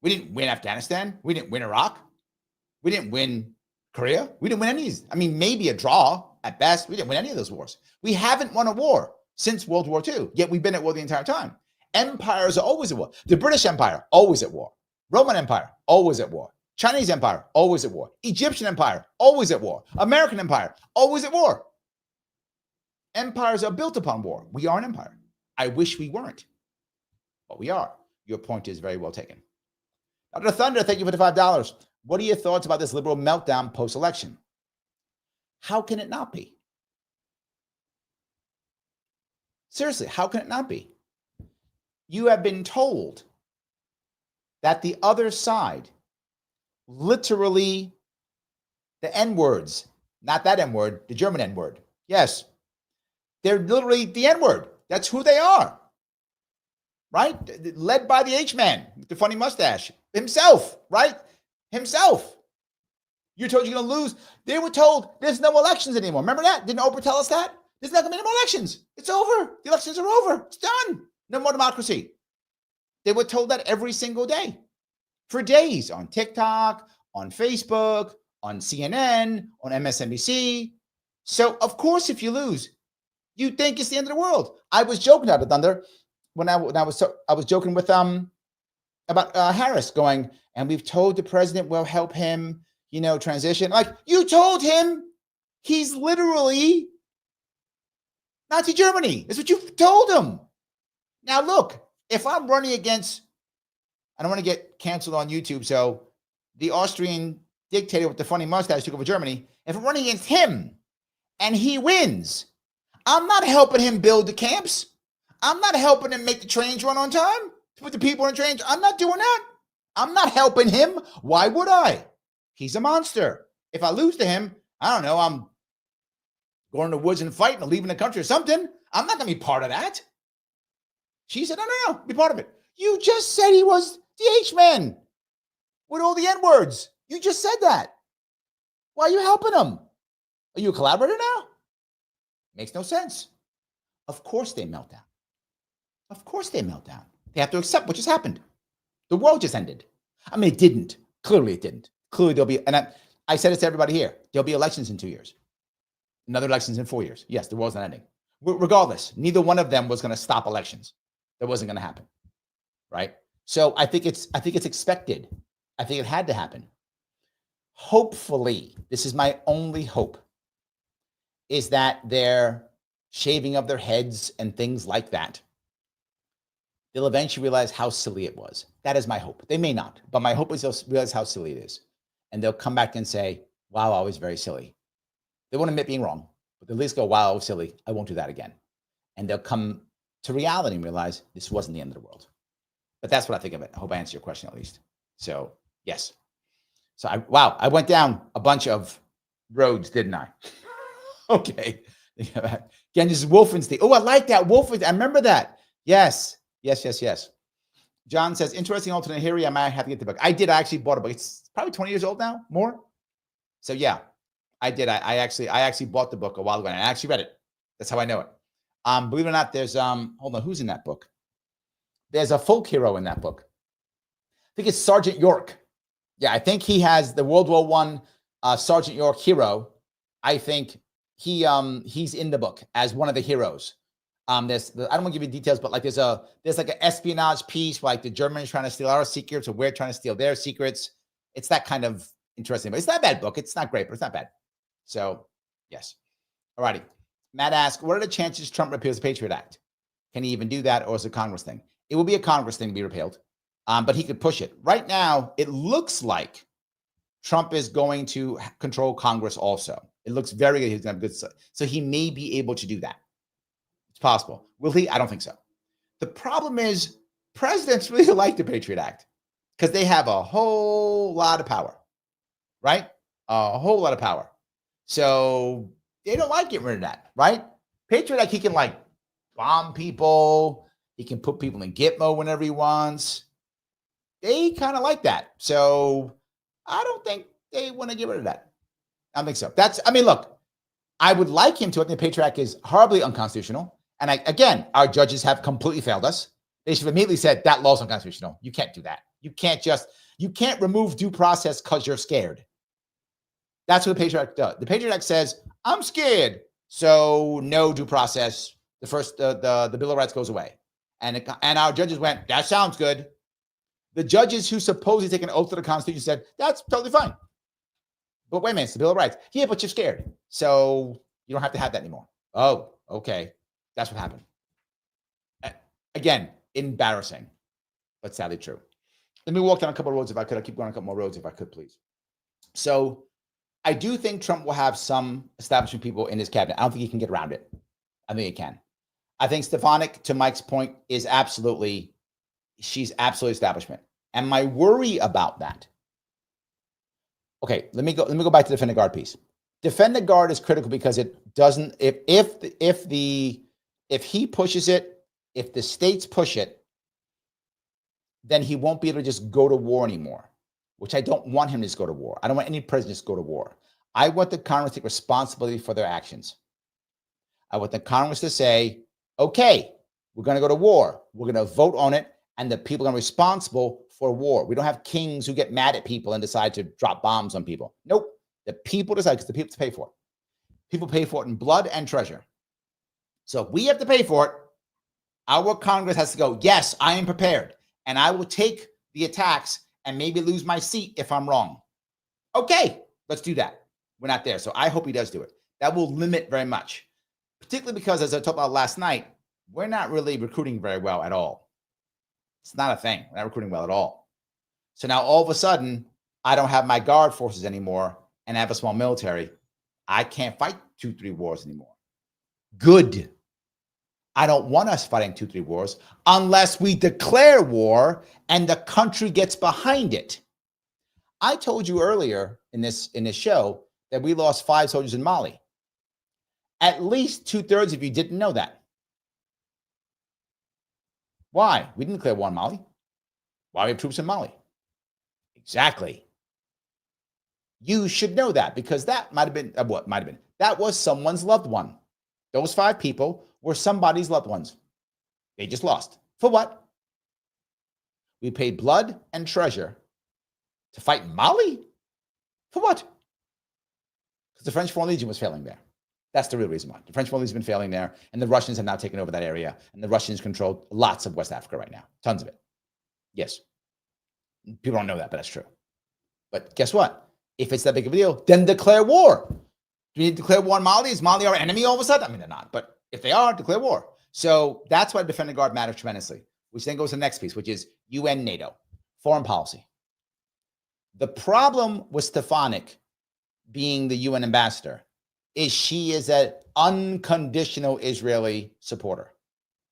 We didn't win Afghanistan. We didn't win Iraq. We didn't win Korea. We didn't win any of these. I mean, maybe a draw at best. We didn't win any of those wars. We haven't won a war since World War II, yet we've been at war the entire time. Empires are always at war. The British Empire, always at war. Roman Empire, always at war. Chinese Empire, always at war. Egyptian Empire, always at war. American Empire, always at war. Empires are built upon war. We are an empire. I wish we weren't, but we are. Your point is very well taken. Dr. Thunder, thank you for the $5. What are your thoughts about this liberal meltdown post-election? How can it not be? Seriously, how can it not be? You have been told that the other side, literally the N-words, not that N-word, the German N-word. Yes, they're literally the N-word. That's who they are, right? Led by the H-man with the funny mustache himself, right? Himself. You're told you're going to lose. They were told there's no elections anymore. Remember that? Didn't Oprah tell us that? There's not going to be any more elections. It's over. The elections are over. It's done. No more democracy. They were told that every single day for days on TikTok, on Facebook, on CNN, on MSNBC. So, of course, if you lose, you think it's the end of the world. I was joking out of Thunder when I was joking with about Harris going, and we've told the president we'll help him, transition. Like, you told him he's literally Nazi Germany. That's what you told him. Now, look, if I'm running against, I don't want to get canceled on YouTube, so the Austrian dictator with the funny mustache took over Germany. If I'm running against him and he wins, I'm not helping him build the camps. I'm not helping him make the trains run on time to put the people in trains. I'm not doing that. I'm not helping him. Why would I? He's a monster. If I lose to him, I don't know, I'm going to the woods and fighting or leaving the country or something. I'm not going to be part of that. She said, no, be part of it. You just said he was the H-man with all the N-words. You just said that. Why are you helping him? Are you a collaborator now? Makes no sense. Of course they melt down. Of course they melt down. They have to accept what just happened. The world just ended. I mean, it didn't. Clearly it didn't. Clearly there'll be, and I said it to everybody here, there'll be elections in 2 years. Another elections in 4 years. Yes, the world's not ending. Regardless, neither one of them was going to stop elections. That wasn't going to happen, right? So I think it's expected. I think it had to happen. Hopefully, this is my only hope, is that their shaving of their heads and things like that, they'll eventually realize how silly it was. That is my hope. They may not, but my hope is they'll realize how silly it is. And they'll come back and say, wow, I was very silly. They won't admit being wrong, but they'll at least go, wow, I was silly. I won't do that again. And they'll come to reality and realize this wasn't the end of the world. But that's what I think of it. I hope I answered your question at least. So, yes. So, I went down a bunch of roads, didn't I? Okay. Again, this is Wolfenstein. Oh, I like that. Wolfenstein. I remember that. Yes. John says, interesting alternate theory. I might have to get the book. I did. I actually bought a book. It's probably 20 years old now, more. So, yeah, I did. I actually bought the book a while ago, and I actually read it. That's how I know it. Believe it or not, there's hold on, who's in that book? There's a folk hero in that book. I think it's Sergeant York. Yeah, I think he has the World War I Sergeant York hero. I think he's in the book as one of the heroes. I don't want to give you details, but like there's like an espionage piece, like the Germans trying to steal our secrets, or we're trying to steal their secrets. It's that kind of interesting, but it's not a bad book. It's not great, but it's not bad. So, yes. All righty. Matt asks, what are the chances Trump repeals the Patriot Act? Can he even do that, or is it a Congress thing? It will be a Congress thing to be repealed, but he could push it. Right now, it looks like Trump is going to control Congress also. It looks very good. He's going to have good. So he may be able to do that. It's possible. Will he? I don't think so. The problem is presidents really like the Patriot Act because they have a whole lot of power, right? A whole lot of power. So they don't like getting rid of that, right? Patriot Act, he can like bomb people. He can put people in Gitmo whenever he wants. They kind of like that. So I don't think they want to get rid of that. I don't think so. Look, I would like him to. I think the Patriot Act is horribly unconstitutional. And again, our judges have completely failed us. They should have immediately said that law's unconstitutional. You can't do that. You can't remove due process because you're scared. That's what the Patriot Act does. The Patriot Act says, I'm scared, so no due process. The Bill of Rights goes away. And our judges went, that sounds good. The judges who supposedly take an oath to the Constitution said, that's totally fine. But wait a minute, it's the Bill of Rights. Yeah, but you're scared. So you don't have to have that anymore. Oh, okay. That's what happened. Again, embarrassing, but sadly true. Let me walk down a couple of roads if I could. I'll keep going a couple more roads if I could, please. So I do think Trump will have some establishment people in his cabinet. I don't think he can get around it. I think he can. I think Stefanik, to Mike's point, she's absolutely establishment. And my worry about that. Okay, let me go back to the Defend the Guard piece. Defend the Guard is critical because it doesn't, if he pushes it, if the states push it, then he won't be able to just go to war anymore, which I don't want him to just go to war. I don't want any president to go to war. I want the Congress to take responsibility for their actions. I want the Congress to say, okay, we're going to go to war. We're going to vote on it, and the people are going to be responsible for war. We don't have kings who get mad at people and decide to drop bombs on people. Nope. The people decide because the people pay for it. People pay for it in blood and treasure. So if we have to pay for it, our Congress has to go, yes, I am prepared. And I will take the attacks and maybe lose my seat if I'm wrong. Okay, let's do that. We're not there. So I hope he does do it. That will limit very much, particularly because, as I talked about last night, we're not really recruiting very well at all. It's not a thing. We're not recruiting well at all. So now all of a sudden, I don't have my guard forces anymore and I have a small military. I can't fight 2-3 wars anymore. Good. I don't want us fighting 2-3 wars unless we declare war and the country gets behind it. I told you earlier in this show that we lost 5 soldiers in Mali. At least 2/3 of you didn't know that. Why? We didn't declare war on Mali. Why do we have troops in Mali? Exactly. You should know that because that might have been, what might have been? That was someone's loved one. Those 5 people were somebody's loved ones. They just lost. For what? We paid blood and treasure to fight in Mali? For what? Because the French Foreign Legion was failing there. That's the real reason why. The French Foreign Legion has been failing there, and the Russians have now taken over that area, and the Russians control lots of West Africa right now. Tons of it. Yes. People don't know that, but that's true. But guess what? If it's that big of a deal, then declare war. Do we need to declare war on Mali? Is Mali our enemy all of a sudden? I mean, they're not. But if they are, declare war. So that's why Defend the Guard matters tremendously, which then goes to the next piece, which is UN, NATO, foreign policy. The problem with Stefanik being the UN ambassador is she is an unconditional Israeli supporter.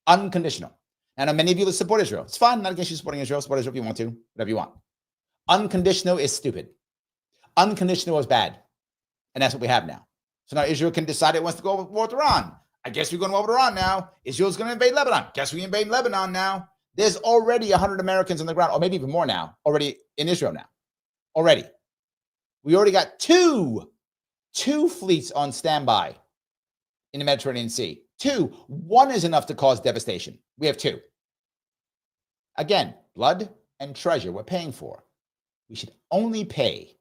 Unconditional. And many of you that support Israel. It's fine. I'm not against you supporting Israel. Support Israel if you want to. Whatever you want. Unconditional is stupid. Unconditional is bad. And that's what we have now. So now Israel can decide it wants to go to war with Iran. I guess we're going to war with Iran now. Israel's going to invade Lebanon. Guess we invade Lebanon now. There's already 100 Americans on the ground, or maybe even more now, already in Israel now. Already. We already got two fleets on standby in the Mediterranean Sea. 2. 1 is enough to cause devastation. We have 2. Again, blood and treasure we're paying for. We should only pay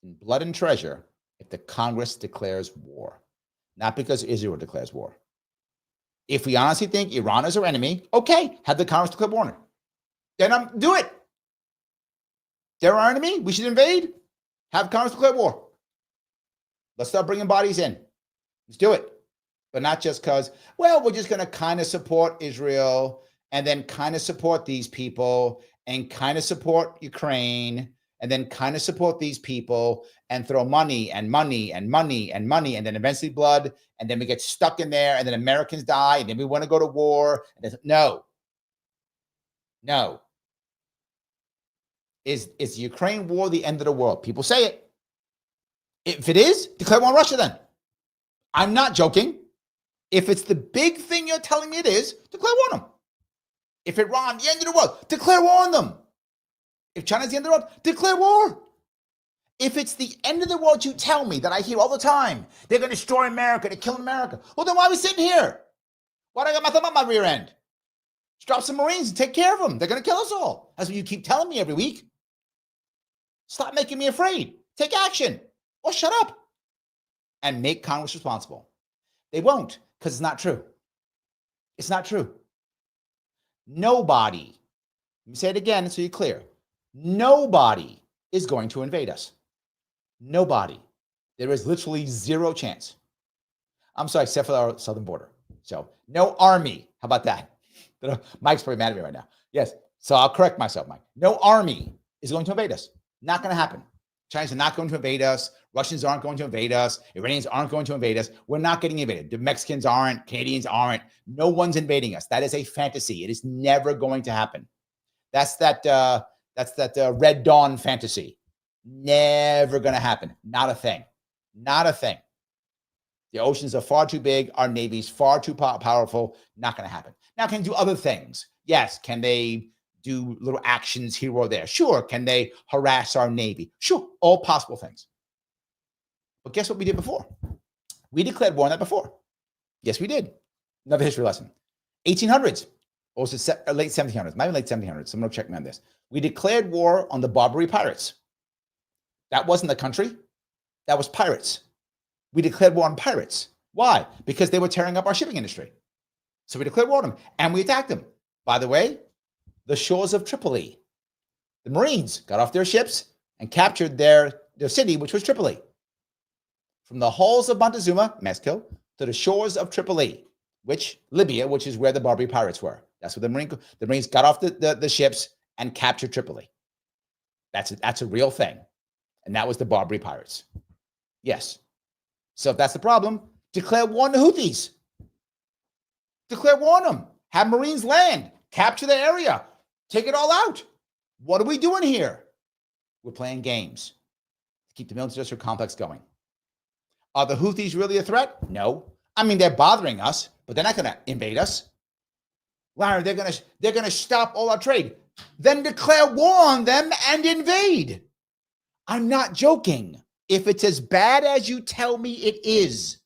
in blood and treasure if the Congress declares war, not because Israel declares war. If we honestly think Iran is our enemy, okay, have the Congress declare war. Then do it. They're our enemy. We should invade. Have Congress declare war. Let's start bringing bodies in. Let's do it. But not just because, well, we're just going to kind of support Israel and then kind of support these people and kind of support Ukraine and then kind of support these people and throw money and money and money and money and then eventually blood and then we get stuck in there and then Americans die and then we want to go to war. No. Is the Ukraine war the end of the world? People say it. If it is, declare war on Russia then. I'm not joking. If it's the big thing you're telling me it is, declare war on them. If Iran, the end of the world, declare war on them. If China's the end of the world, declare war. If it's the end of the world you tell me that I hear all the time, they're going to destroy America, they're killing America. Well, then why are we sitting here? Why do I got my thumb up my rear end? Just drop some Marines and take care of them. They're going to kill us all. That's what you keep telling me every week. Stop making me afraid. Take action. Or shut up. And make Congress responsible. They won't, because it's not true. It's not true. Nobody, let me say it again so you're clear. Nobody is going to invade us. Nobody. There is literally zero chance. I'm sorry, except for our southern border. So no army. How about that? Mike's probably mad at me right now. Yes. So I'll correct myself, Mike. No army is going to invade us. Not going to happen. Chinese are not going to invade us. Russians aren't going to invade us. Iranians aren't going to invade us. We're not getting invaded. The Mexicans aren't. Canadians aren't. No one's invading us. That is a fantasy. It is never going to happen. That's that Red Dawn fantasy. Never going to happen. Not a thing. Not a thing. The oceans are far too big. Our Navy's far too powerful. Not going to happen. Now, can they do other things? Yes. Can they do little actions here or there? Sure. Can they harass our Navy? Sure. All possible things. But guess what we did before? We declared war on that before. Yes, we did. Another history lesson. 1800s. Or was it late 1700s? Maybe late 1700s. I'm going to check me on this. We declared war on the Barbary pirates. That wasn't the country. That was pirates. We declared war on pirates. Why? Because they were tearing up our shipping industry. So we declared war on them and we attacked them. By the way, the shores of Tripoli. The Marines got off their ships and captured their city, which was Tripoli. From the halls of Montezuma, Mexico, to the shores of Tripoli, Libya, which is where the Barbary pirates were. That's where the Marines got off the ships and captured Tripoli. That's a real thing. And that was the Barbary pirates. Yes. So if that's the problem, declare war on the Houthis. Declare war on them. Have Marines land. Capture the area. Take it all out. What are we doing here? We're playing games to keep the military-industrial complex going. Are the Houthis really a threat? No. I mean, they're bothering us, but they're not going to invade us. Larry, they're going to stop all our trade. Then declare war on them and invade. I'm not joking. If it's as bad as you tell me it is,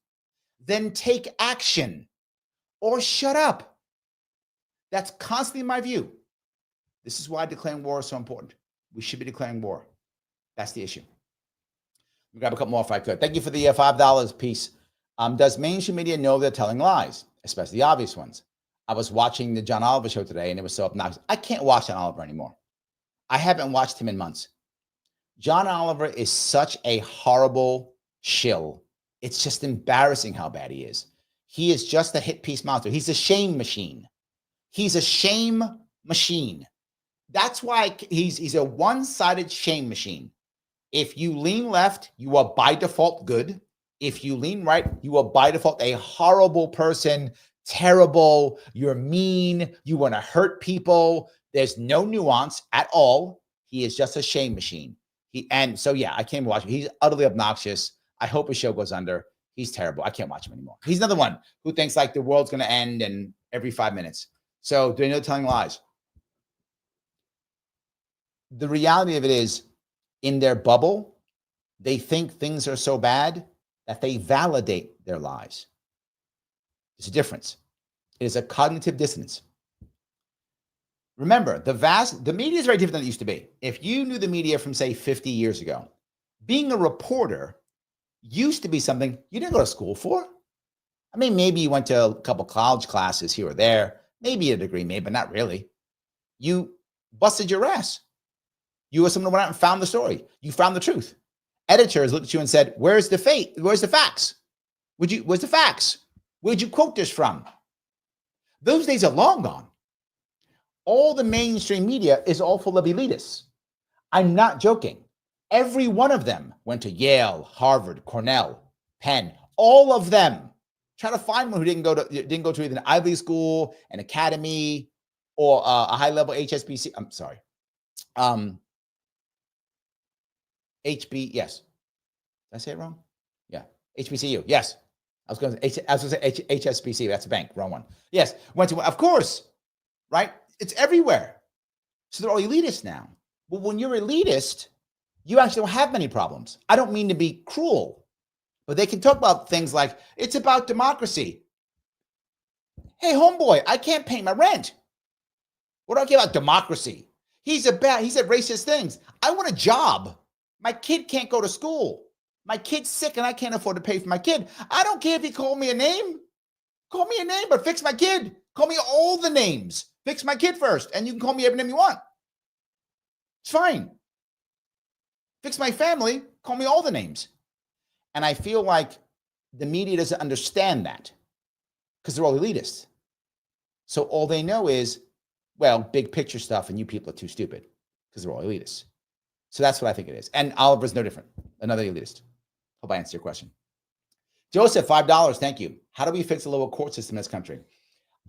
then take action or shut up. That's constantly my view. This is why declaring war is so important. We should be declaring war. That's the issue. Let me grab a couple more if I could. Thank you for the $5 piece. Does mainstream media know they're telling lies, especially the obvious ones? I was watching the John Oliver show today and it was so obnoxious. I can't watch John Oliver anymore. I haven't watched him in months. John Oliver is such a horrible shill. It's just embarrassing how bad he is. He is just a hit piece monster. He's a shame machine. He's a shame machine. That's why he's a one-sided shame machine. If you lean left, you are by default good. If you lean right, you are by default a horrible person, terrible, you're mean, you want to hurt people. There's no nuance at all. He is just a shame machine. I can't watch him. He's utterly obnoxious. I hope his show goes under. He's terrible. I can't watch him anymore. He's another one who thinks like the world's going to end in every 5 minutes. So do they know telling lies? The reality of it is, in their bubble, they think things are so bad that they validate their lies. There's a difference. It is a cognitive dissonance. Remember, the media is very different than it used to be. If you knew the media from, say, 50 years ago, being a reporter used to be something you didn't go to school for. I mean, maybe you went to a couple college classes here or there, maybe a degree, maybe, but not really. You busted your ass. You were someone who went out and found the story. You found the truth. Editors looked at you and said, where's the facts? Where's the facts? Where'd you quote this from? Those days are long gone. All the mainstream media is all full of elitists. I'm not joking. Every one of them went to Yale, Harvard, Cornell, Penn, all of them. Try to find one who didn't go to either an Ivy League school, an academy, or a high-level HSBC. I'm sorry. Yes. Did I say it wrong? Yeah. HBCU. Yes. I was going to say HSBC. That's a bank. Wrong one. Yes. Went to, of course, right? It's everywhere. So they're all elitists now. But when you're elitist, you actually don't have many problems. I don't mean to be cruel, but they can talk about things like, it's about democracy. Hey, homeboy, I can't pay my rent. What do I care about democracy? He said racist things. I want a job. My kid can't go to school. My kid's sick and I can't afford to pay for my kid. I don't care if he called me a name. Call me a name, but fix my kid. Call me all the names. Fix my kid first, and you can call me every name you want. It's fine. Fix my family, call me all the names. And I feel like the media doesn't understand that because they're all elitists. So all they know is, well, big picture stuff, and you people are too stupid because they're all elitists. So that's what I think it is. And Oliver's no different, another elitist. Hope I answered your question. Joseph, $5, thank you. How do we fix the lower court system in this country?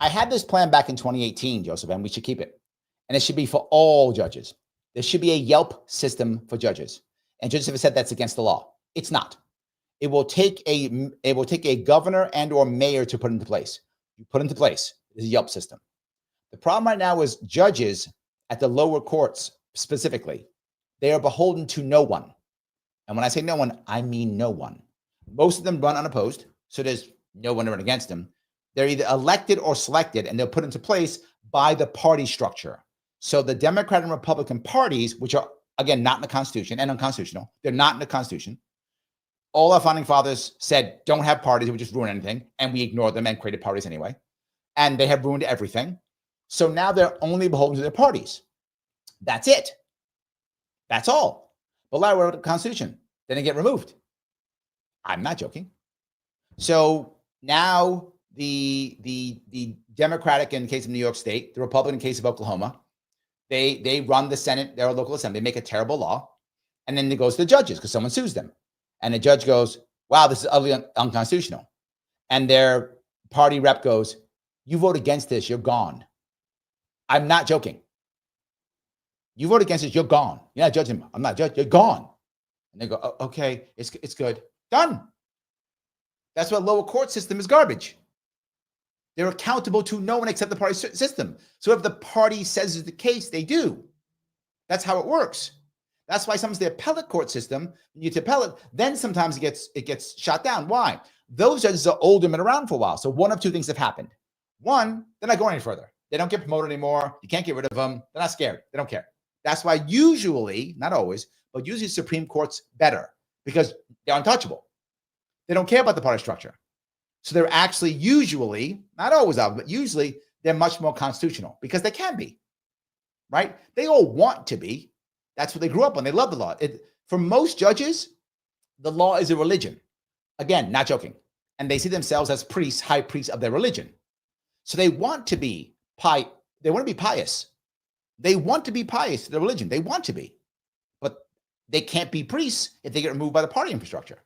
I had this plan back in 2018, Joseph, and we should keep it. And it should be for all judges. There should be a Yelp system for judges. And judges have said that's against the law. It's not. It will take a governor and or mayor to put into place. You put into place the Yelp system. The problem right now is judges at the lower courts specifically, they are beholden to no one. And when I say no one, I mean no one. Most of them run unopposed, so there's no one to run against them. They're either elected or selected, and they're put into place by the party structure. So the Democrat and Republican parties, which are, again, not in the Constitution and unconstitutional, they're not in the Constitution. All our founding fathers said, don't have parties, it would just ruin anything. And we ignored them and created parties anyway. And they have ruined everything. So now they're only beholden to their parties. That's it. That's all. But Larry, what about the Constitution? Then they get removed. I'm not joking. So now the Democratic in the case of New York State, the Republican in the case of Oklahoma, they run the Senate, their local assembly, make a terrible law, and then it goes to the judges because someone sues them. And the judge goes, wow, this is utterly unconstitutional. And their party rep goes, you vote against this, you're gone. I'm not joking. You vote against this, you're gone. You're not judging him. I'm not judging. You're gone. And they go, oh, okay, it's good. Done. That's why the lower court system is garbage. They're accountable to no one except the party system. So if the party says is the case, they do. That's how it works. That's why sometimes the appellate court system, you get to appellate, then sometimes it gets shot down. Why? Those judges are older and been around for a while. So one of two things have happened. One, they're not going any further. They don't get promoted anymore. You can't get rid of them. They're not scared. They don't care. That's why usually, not always, but usually Supreme Court's better because they're untouchable. They don't care about the party structure. So they're actually usually, not always, but usually they're much more constitutional because they can be, right? They all want to be. That's what they grew up on. They love the law. For most judges, the law is a religion. Again, not joking. And they see themselves as priests, high priests of their religion. So they want to be pious. They want to be pious. They want to be pious to their religion. They want to be. But they can't be priests if they get removed by the party infrastructure.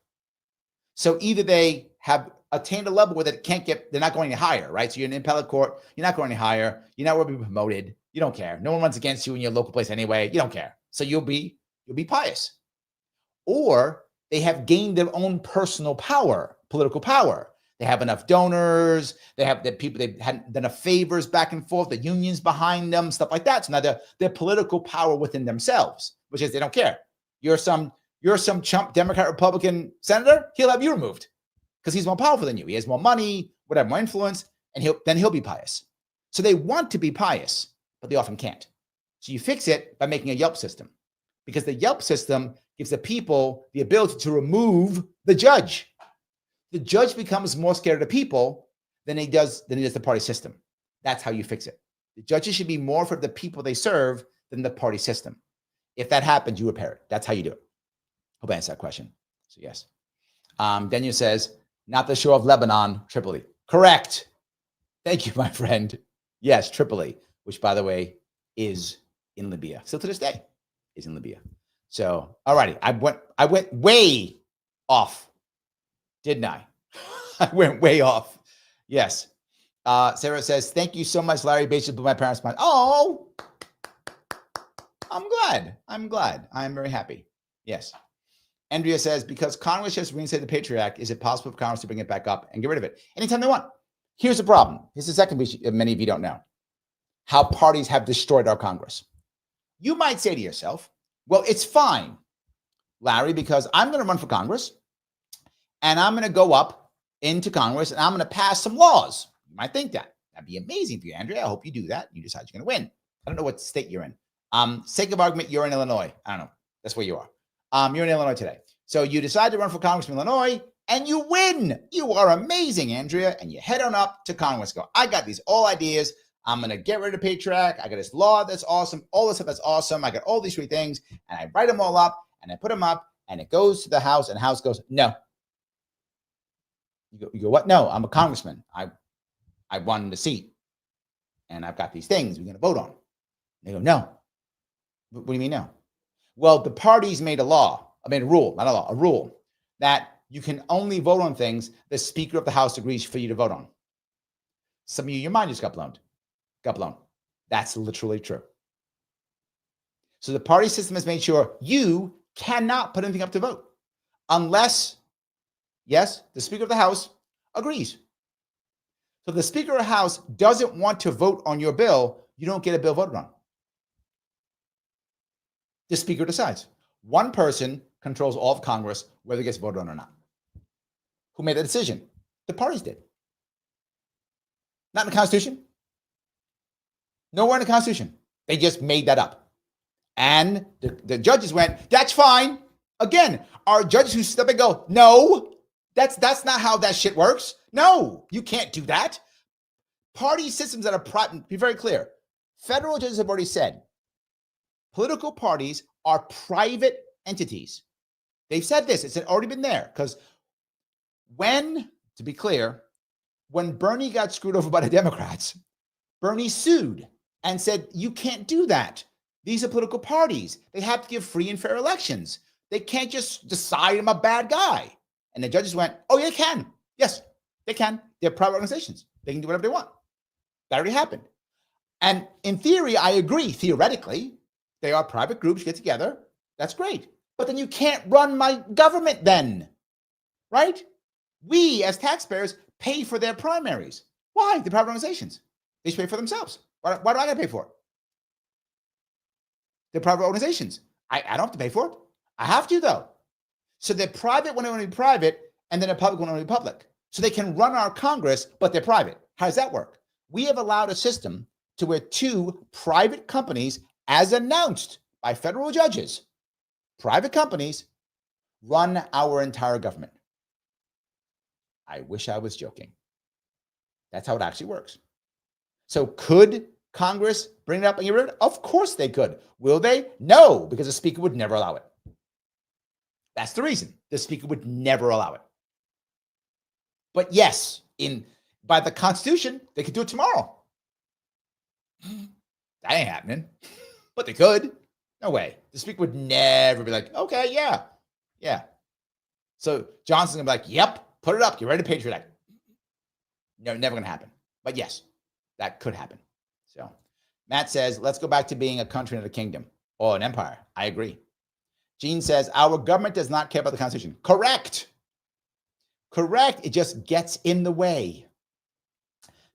So either they have attained a level where they're not going any higher, right? So you're in an appellate court, you're not going any higher, you're not going to be promoted, you don't care. No one runs against you in your local place anyway, you don't care. So you'll be pious. Or they have gained their own personal power, political power. They have enough donors, they have the people, they've had enough favors back and forth, the unions behind them, stuff like that. So now they're political power within themselves, which is they don't care. You're some chump Democrat, Republican senator, he'll have you removed because he's more powerful than you. He has more money, whatever, more influence, and he'll be pious. So they want to be pious, but they often can't. So you fix it by making a Yelp system because the Yelp system gives the people the ability to remove the judge. The judge becomes more scared of the people than he does the party system. That's how you fix it. The judges should be more for the people they serve than the party system. If that happens, you repair it. That's how you do it. Hope I answered that question. So yes. Daniel says, not the shore of Lebanon, Tripoli. Correct. Thank you, my friend. Yes, Tripoli, which by the way, is in Libya. Still to this day, is in Libya. So, all righty. I went way off, didn't I? I went way off. Yes. Sarah says, thank you so much, Larry. Basically, blew my parents' mind. Oh, I'm glad. I'm very happy. Yes. Andrea says, because Congress just reinstated the Patriot Act, is it possible for Congress to bring it back up and get rid of it anytime they want? Here's the problem. Here's the second piece many of you don't know. How parties have destroyed our Congress. You might say to yourself, well, it's fine, Larry, because I'm going to run for Congress and I'm going to go up into Congress and I'm going to pass some laws. You might think that. That'd be amazing for you, Andrea. I hope you do that. You decide you're going to win. I don't know what state you're in. Sake of argument, you're in Illinois. I don't know. That's where you are. You're in Illinois today. So you decide to run for Congress in Illinois and you win. You are amazing, Andrea. And you head on up to Congress. Go, I got these all ideas. I'm going to get rid of the Patriot Act. I got this law that's awesome. All this stuff that's awesome. I got all these 3 things, and I write them all up, and I put them up, and it goes to the House, and the House goes, no. You go, what? No, I'm a congressman. I won the seat, and I've got these things we're going to vote on. They go, no. What do you mean no? Well, the parties made a rule, not a law, a rule that you can only vote on things the Speaker of the House agrees for you to vote on. Some of you, your mind just got blown. That's literally true. So the party system has made sure you cannot put anything up to vote unless, yes, the Speaker of the House agrees. So if the Speaker of the House doesn't want to vote on your bill, you don't get a bill voted on. The Speaker decides. One person controls all of Congress, whether it gets voted on or not. Who made that decision? The parties did. Not in the Constitution. Nowhere in the Constitution. They just made that up. And the judges went, that's fine. Again, our judges who step and go, no, that's not how that shit works. No, you can't do that. Party systems that are private, be very clear. Federal judges have already said, political parties are private entities. They've said this. It's already been there. Because to be clear, when Bernie got screwed over by the Democrats, Bernie sued and said, you can't do that. These are political parties. They have to give free and fair elections. They can't just decide I'm a bad guy. And the judges went, oh, yeah, they can. Yes, they can. They're private organizations. They can do whatever they want. That already happened. And in theory, I agree. Theoretically, they are private groups, get together. That's great. But then you can't run my government then, right? We, as taxpayers, pay for their primaries. Why? They're private organizations. They should pay for themselves. Why do I got to pay for it? They're private organizations. I don't have to pay for it. I have to, though. So they're private when they want to be private, and then they're public when they want to be public. So they can run our Congress, but they're private. How does that work? We have allowed a system to where 2 private companies, as announced by federal judges, private companies run our entire government. I wish I was joking. That's how it actually works. So could Congress bring it up and get rid of it? Of course they could. Will they? No, because the Speaker would never allow it. That's the reason. The Speaker would never allow it. But yes, by the Constitution, they could do it tomorrow. That ain't happening. But they could. No way. The Speaker would never be like, okay, yeah. So Johnson's going to be like, yep, put it up. Get ready to Patriot Act. No, never going to happen. But yes, that could happen. So Matt says, let's go back to being a country and a kingdom or an empire. I agree. Gene says, our government does not care about the Constitution. Correct. It just gets in the way.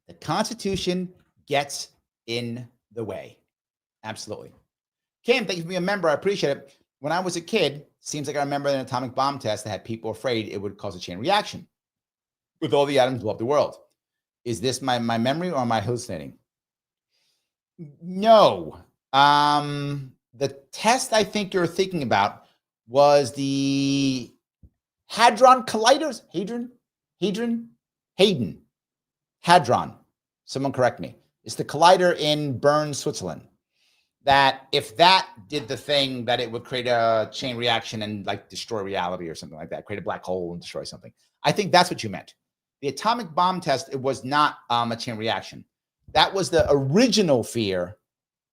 The Constitution gets in the way. Absolutely. Kim, thank you for being a member. I appreciate it. When I was a kid, seems like I remember an atomic bomb test that had people afraid it would cause a chain reaction with all the atoms blow up the world. Is this my memory or am I hallucinating? No. The test I think you're thinking about was the Hadron Colliders. Hadron. Someone correct me. It's the collider in Bern, Switzerland. That if that did the thing that it would create a chain reaction and like destroy reality or something like that, create a black hole and destroy something. I think that's what you meant. The atomic bomb test, it was not a chain reaction. That was the original fear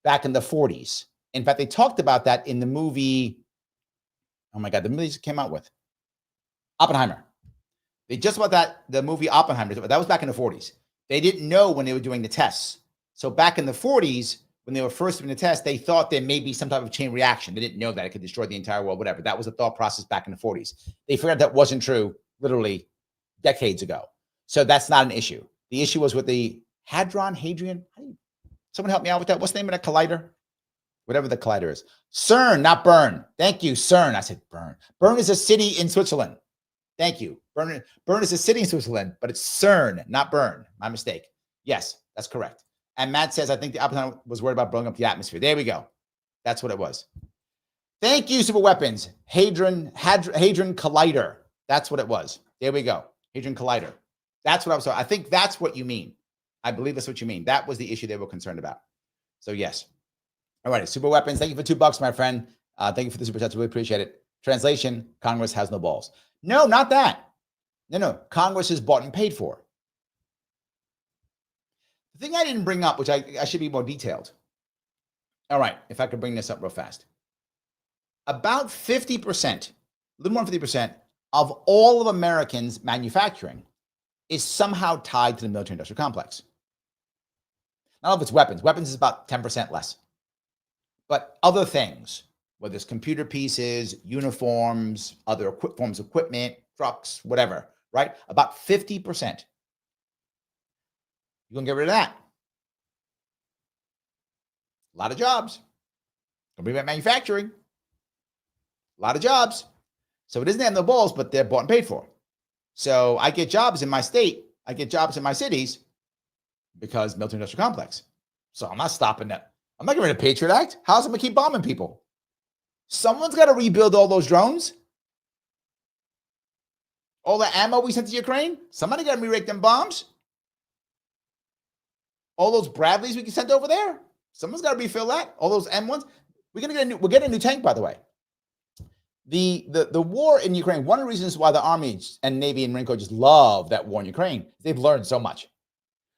back in the 40s. In fact, they talked about that in the movie. Oh my God, the movie came out with Oppenheimer. They just about that, the movie Oppenheimer, that was back in the 40s. They didn't know when they were doing the tests. So back in the 40s, when they were first doing the test, they thought there may be some type of chain reaction. They didn't know that it could destroy the entire world, whatever. That was the thought process back in the 40s. They figured out that wasn't true literally decades ago. So that's not an issue. The issue was with the Hadron. Someone help me out with that. What's the name of that collider? Whatever the collider is. CERN, not Bern. Thank you, CERN. I said Bern. Bern is a city in Switzerland. Thank you. Bern is a city in Switzerland, but it's CERN, not Bern. My mistake. Yes, that's correct. And Matt says, I think the Oppenheimer was worried about blowing up the atmosphere. There we go. That's what it was. Thank you, Super Weapons. Hadron Collider. That's what it was. There we go. Hadron Collider. That's what I was talking. I think that's what you mean. I believe that's what you mean. That was the issue they were concerned about. So yes. All right, super weapons. Thank you for $2, my friend. Thank you for the super chat. Really appreciate it. Translation: Congress has no balls. No, not that. No. Congress is bought and paid for. The thing I didn't bring up, which I should be more detailed. All right, if I could bring this up real fast. About 50%, a little more than 50% of all of Americans' manufacturing is somehow tied to the military-industrial complex. Not all of it's weapons. Weapons is about 10% less. But other things, whether it's computer pieces, uniforms, other forms of equipment, trucks, whatever, right? About 50%. You're going to get rid of that. A lot of jobs. Don't bring back manufacturing. A lot of jobs. So it isn't they have no balls, but they're bought and paid for. So I get jobs in my state. I get jobs in my cities because military-industrial complex. So I'm not stopping that. I'm not getting rid of the Patriot Act. How's it going to keep bombing people? Someone's got to rebuild all those drones. All the ammo we sent to Ukraine. Somebody got to re-rake them bombs. All those Bradleys we can send over there. Someone's got to refill that. All those M1s. We're getting a new tank, by the way. The war in Ukraine, one of the reasons why the Army and Navy and Marine Corps just love that war in Ukraine, they've learned so much.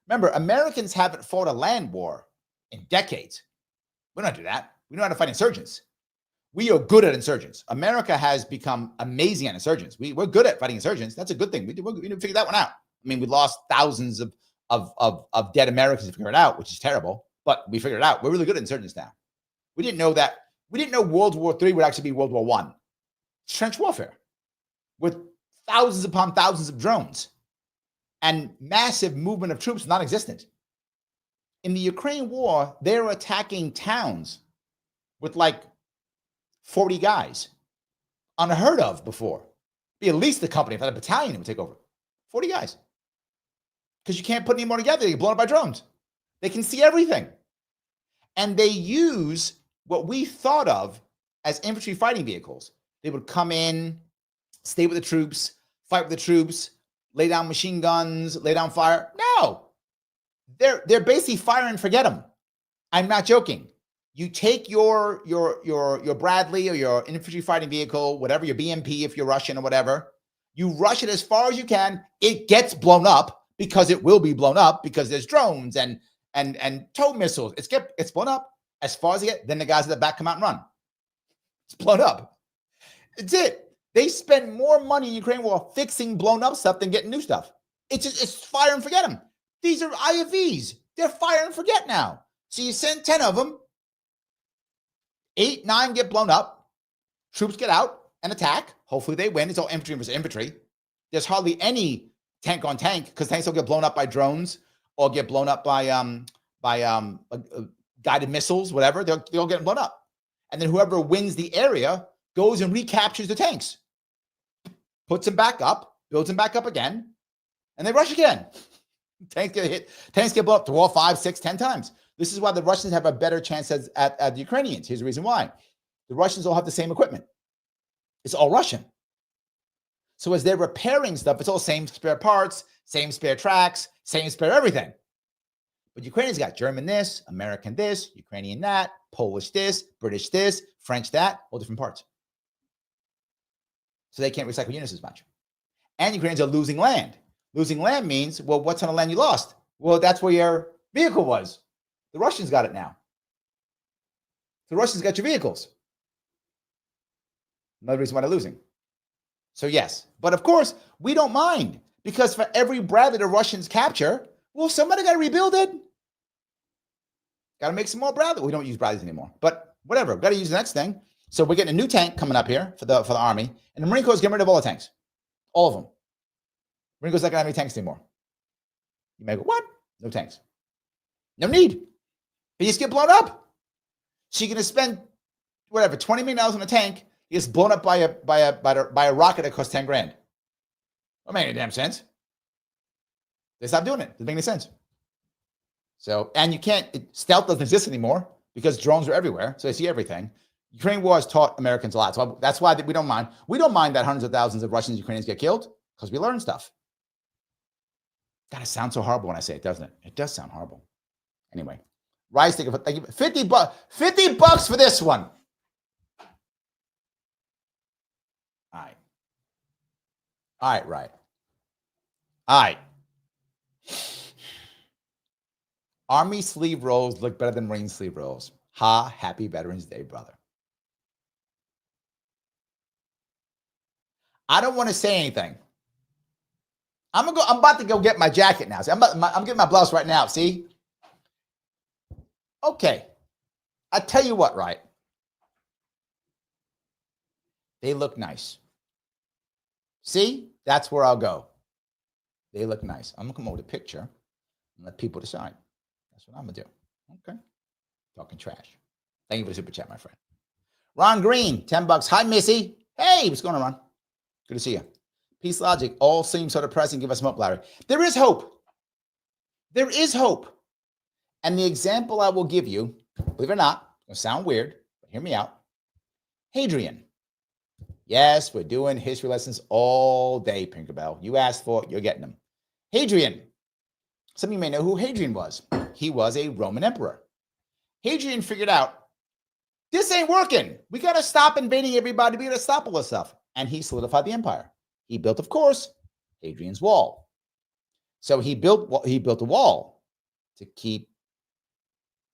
Remember, Americans haven't fought a land war in decades. We don't do that. We know how to fight insurgents. We are good at insurgents. America has become amazing at insurgents. We're good at fighting insurgents. That's a good thing. We didn't figure that one out. I mean, we lost thousands of dead Americans to figure it out, which is terrible. But we figured it out. We're really good at insurgents now. We didn't know that. We didn't know World War III would actually be World War I. Trench warfare with thousands upon thousands of drones and massive movement of troops non-existent. In the Ukraine war, they're attacking towns with like 40 guys. Unheard of before. Be at least the company, if not a battalion, would take over. 40 guys. Because you can't put any more together. You're blown up by drones. They can see everything. And they use what we thought of as infantry fighting vehicles. They would come in, stay with the troops, fight with the troops, lay down machine guns, lay down fire. No, they're basically fire and forget them. I'm not joking. You take your Bradley or your infantry fighting vehicle, whatever, your BMP if you're Russian or whatever. You rush it as far as you can. It gets blown up because it will be blown up because there's drones and tow missiles. It's blown up as far as you get. Then the guys at the back come out and run. It's blown up. It's it. They spend more money in Ukraine war fixing blown up stuff than getting new stuff. It's fire and forget them. These are IFVs. They're fire and forget now. So you send 10 of them. 8, 9 get blown up. Troops get out and attack. Hopefully they win. It's all infantry versus infantry. There's hardly any tank on tank because tanks will get blown up by drones or get blown up by guided missiles, whatever. They'll get blown up. And then whoever wins the area goes and recaptures the tanks, puts them back up, builds them back up again, and they rush again. Tanks get hit. Tanks get blown up 4, 5, 6, 10 times. This is why the Russians have a better chance at the Ukrainians. Here's the reason why. The Russians all have the same equipment. It's all Russian. So as they're repairing stuff, it's all same spare parts, same spare tracks, same spare everything. But Ukrainians got German this, American this, Ukrainian that, Polish this, British this, French that, all different parts. So they can't recycle units as much. And Ukrainians are losing land. Losing land means, well, what ton of land you lost? Well, that's where your vehicle was. The Russians got it now. The Russians got your vehicles. Another reason why they're losing. So yes, but of course, we don't mind because for every Bradley the Russians capture, well, somebody got to rebuild it. Got to make some more Bradley. We don't use Bradleys anymore, but whatever. Got to use the next thing. So we're getting a new tank coming up here for the Army, and the Marine Corps is getting rid of all the tanks, all of them. Marine Corps not gonna have any tanks anymore. You may go, what? No tanks. No need. They just get blown up. So you're gonna spend whatever $20 million on a tank. It gets blown up by a rocket that costs 10 grand. Don't make any damn sense. They stopped doing it. Doesn't make any sense. So, and you can't, stealth doesn't exist anymore because drones are everywhere. So they see everything. Ukraine war has taught Americans a lot. So that's why we don't mind. We don't mind that hundreds of thousands of Russians and Ukrainians get killed because we learn stuff. God, it sounds so horrible when I say it, doesn't it? It does sound horrible. Anyway, Rise ticket, thank you. $50 for this one. All right. All right, right. All right. Army sleeve rolls look better than Marine sleeve rolls. Ha, happy Veterans Day, brother. I don't want to say anything. I'm about to go get my jacket now. See, I'm getting my blouse right now. See? Okay. I tell you what, right? They look nice. See? That's where I'll go. They look nice. I'm gonna come over with a picture and let people decide. That's what I'm gonna do. Okay. Talking trash. Thank you for the super chat, my friend. Ron Green, $10. Hi, Missy. Hey, what's going on, Ron? Good to see you. Peace Logic. All seems so depressing. Give us some hope, Larry. There is hope. There is hope. And the example I will give you, believe it or not, it'll sound weird, but hear me out. Hadrian. Yes, we're doing history lessons all day, Pinkerbell. You asked for it, you're getting them. Hadrian. Some of you may know who Hadrian was. He was a Roman emperor. Hadrian figured out, this ain't working. We got to stop invading everybody. We got to stop all this stuff. And he solidified the empire. He built, of course, Hadrian's Wall. So he built a wall to keep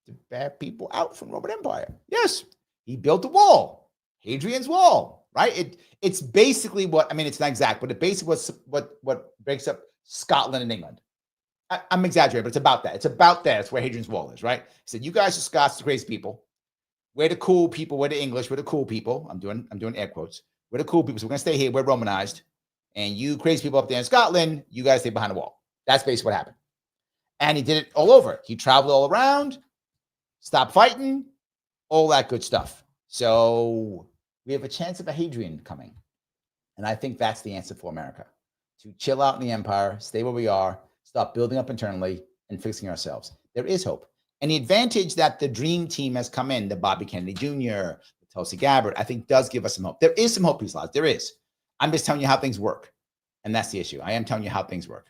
the bad people out from Roman Empire. Yes, he built a wall, Hadrian's Wall, right? It's basically what, I mean, it's not exact, but it basically what breaks up Scotland and England. I'm exaggerating, but it's about that. It's about that. It's where Hadrian's Wall is, right? He said, you guys are Scots, the crazy people. We're the cool people. We're the English. We're the cool people. I'm doing air quotes. We're the cool people. So we're going to stay here. We're Romanized. And you crazy people up there in Scotland, you guys stay behind the wall. That's basically what happened. And he did it all over. He traveled all around, stopped fighting, all that good stuff. So we have a chance of a Hadrian coming. And I think that's the answer for America. To chill out in the empire, stay where we are, stop building up internally and fixing ourselves. There is hope. And the advantage that the dream team has come in, the Bobby Kennedy Jr., the Tulsi Gabbard, I think does give us some hope. There is some hope, Peace. There is. I'm just telling you how things work. And that's the issue. I am telling you how things work.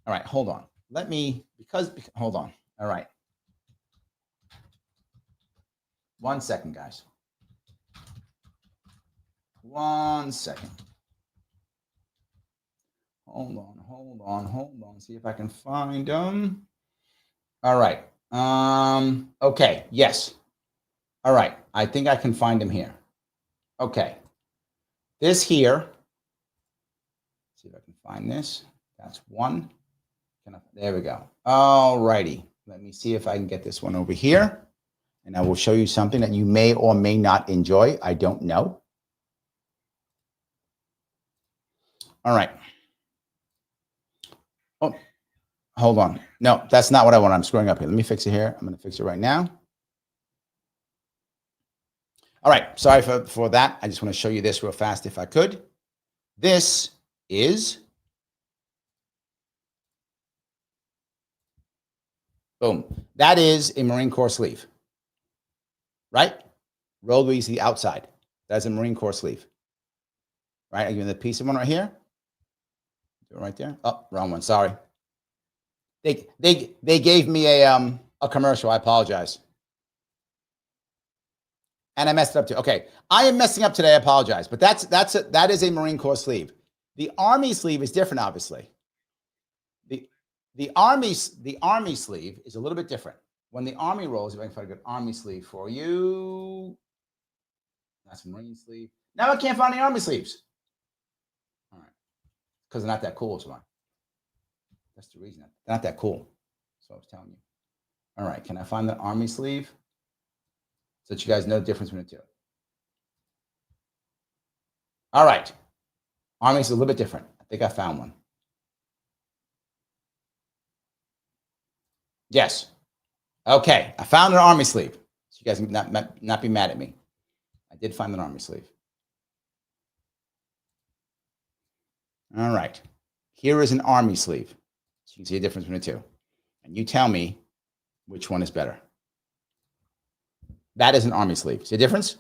All right, hold on. Hold on. All right. 1 second, guys. 1 second. Hold on. See if I can find them. All right. Okay. Yes. All right. I think I can find them here. Okay. This here. See if I can find this. That's one. There we go. All righty. Let me see if I can get this one over here. And I will show you something that you may or may not enjoy. I don't know. All right. Oh, hold on. No, that's not what I want. I'm screwing up here. Let me fix it here. I'm going to fix it right now. All right. Sorry for that. I just want to show you this real fast if I could. This is, boom. That is a Marine Corps sleeve, right? Rolled where you see the outside. That's a Marine Corps sleeve, right? I give you the piece of one right here. Do it right there. Oh, wrong one. Sorry. They gave me a commercial. I apologize. And I messed it up too. Okay, I am messing up today. I apologize. But that is a Marine Corps sleeve. The Army sleeve is different, obviously. The Army sleeve is a little bit different. When the Army rolls, if I can find a good Army sleeve for you, that's a Marine sleeve. Now I can't find the Army sleeves. All right, because they're not that cool, is why. That's the reason. They're not that cool. So I was telling you. All right, can I find the Army sleeve so that you guys know the difference between the two? All right, Army's a little bit different. I think I found one. Yes. Okay, I found an Army sleeve. So you guys can not be mad at me. I did find an Army sleeve. All right. Here is an Army sleeve. So you can see the difference between the two. And you tell me which one is better. That is an Army sleeve. See the difference?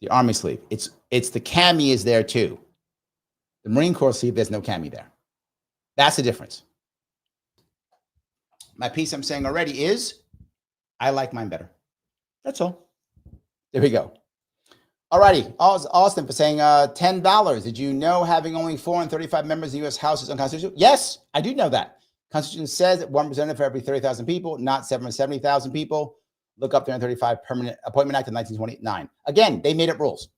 The Army sleeve. It's the cami is there too. The Marine Corps sleeve, there's no cami there. That's the difference. My piece I'm saying already is I like mine better. That's all. There we go. All righty. Austin for saying $10. Did you know having only 435 members of the U.S. House is unconstitutional? Yes, I do know that. Constitution says that one representative for every 30,000 people, not 770,000 people. Look up the 335 Permanent Appointment Act of 1929. Again, they made up rules.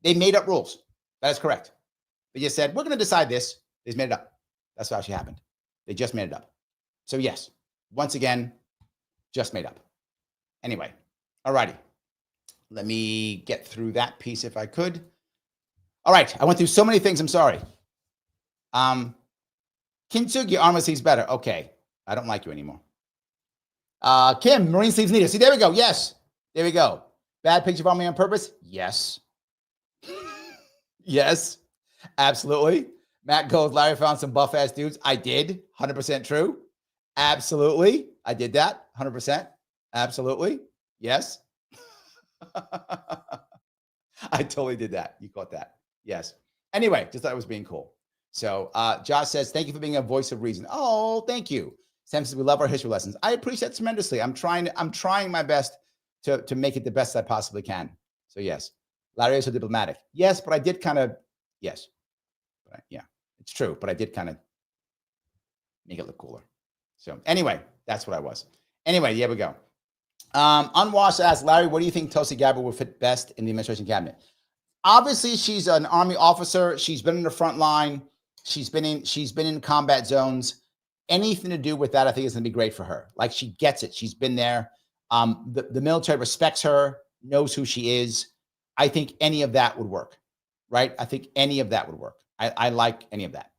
They made up rules. That is correct. They just said, we're going to decide this. They just made it up. That's what actually happened. They just made it up. So yes, once again, just made up. Anyway, all righty. Let me get through that piece if I could. All right, I went through so many things. I'm sorry. Kintsugi, armor sleeves better. Okay, I don't like you anymore. Kim, marine sleeves needed. See, there we go. Yes, there we go. Bad picture of army on purpose? Yes. Yes, absolutely. Matt goes, Larry found some buff ass dudes. I did. 100% true. Absolutely. I did that. 100%. Absolutely. Yes. I totally did that. You caught that. Yes. Anyway, just thought it was being cool. So Josh says, thank you for being a voice of reason. Oh, thank you. Sam says, we love our history lessons. I appreciate it tremendously. I'm trying my best to make it the best I possibly can. So yes. Larry is so diplomatic. Yes, but I did kind of, yes. But yeah, it's true. But I did kind of make it look cooler. So anyway, that's what I was. Anyway, here we go. Unwashed asks, Larry, what do you think Tulsi Gabbard would fit best in the administration cabinet? Obviously, she's an Army officer. She's been in the front line. She's been in combat zones. Anything to do with that, I think is going to be great for her. Like, she gets it. She's been there. The military respects her, knows who she is. I think any of that would work, right? I think any of that would work. I like any of that.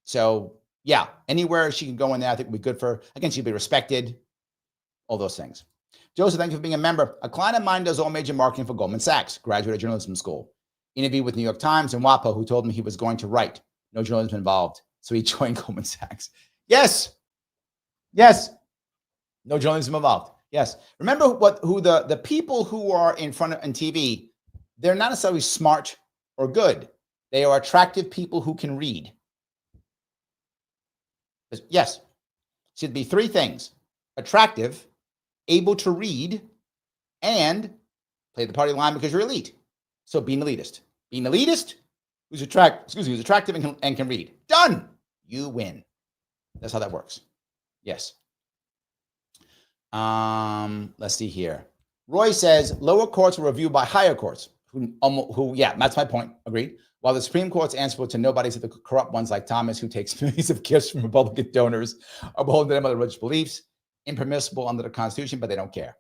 So yeah, anywhere she can go in there, I think would be good for her. Again, she'd be respected, all those things. Joseph, thank you for being a member. A client of mine does all major marketing for Goldman Sachs, graduated journalism school. Interviewed with New York Times and WAPO, who told him he was going to write. No journalism involved. So he joined Goldman Sachs. Yes. Yes. No journalism involved. Yes. Remember who the people who are in front of on TV, they're not necessarily smart or good. They are attractive people who can read. Yes. Should be three things: attractive, able to read, and play the party line because you're elite. So being elitist. Being elitist, who's attractive and can read. Done. You win. That's how that works. Yes. Let's see here. Roy says lower courts were reviewed by higher courts. Who yeah, that's my point. Agreed. While the Supreme Court's answerable to nobody except the corrupt ones like Thomas, who takes millions of gifts from Republican donors, are beholden to them other religious beliefs, impermissible under the Constitution, but they don't care.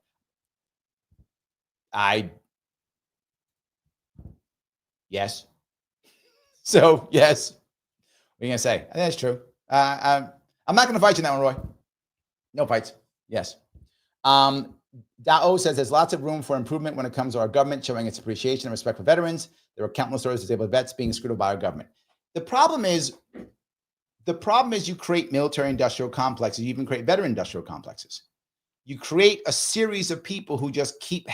Yes. So yes. What are you gonna say? I think that's true. I'm not gonna fight you in that one, Roy. No fights. Yes. Dao says there's lots of room for improvement when it comes to our government showing its appreciation and respect for veterans. There are countless stories of disabled vets being screwed by our government. The problem is you create military industrial complexes. You even create veteran industrial complexes. You create a series of people who just keep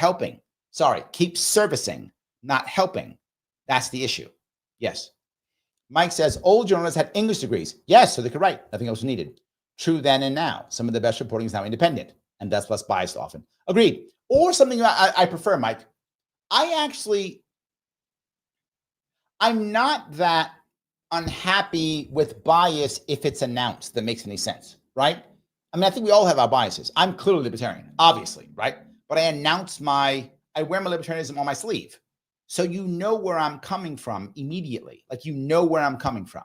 servicing, not helping. That's the issue. Yes. Mike says old journalists had English degrees. Yes, so they could write. Nothing else was needed. True then and now. Some of the best reporting is now independent, and that's less biased often. Agreed. Or something I prefer, Mike. I'm not that unhappy with bias if it's announced that makes any sense, right? I mean, I think we all have our biases. I'm clearly libertarian, obviously, right? But I wear my libertarianism on my sleeve. So you know where I'm coming from immediately. Like, you know where I'm coming from.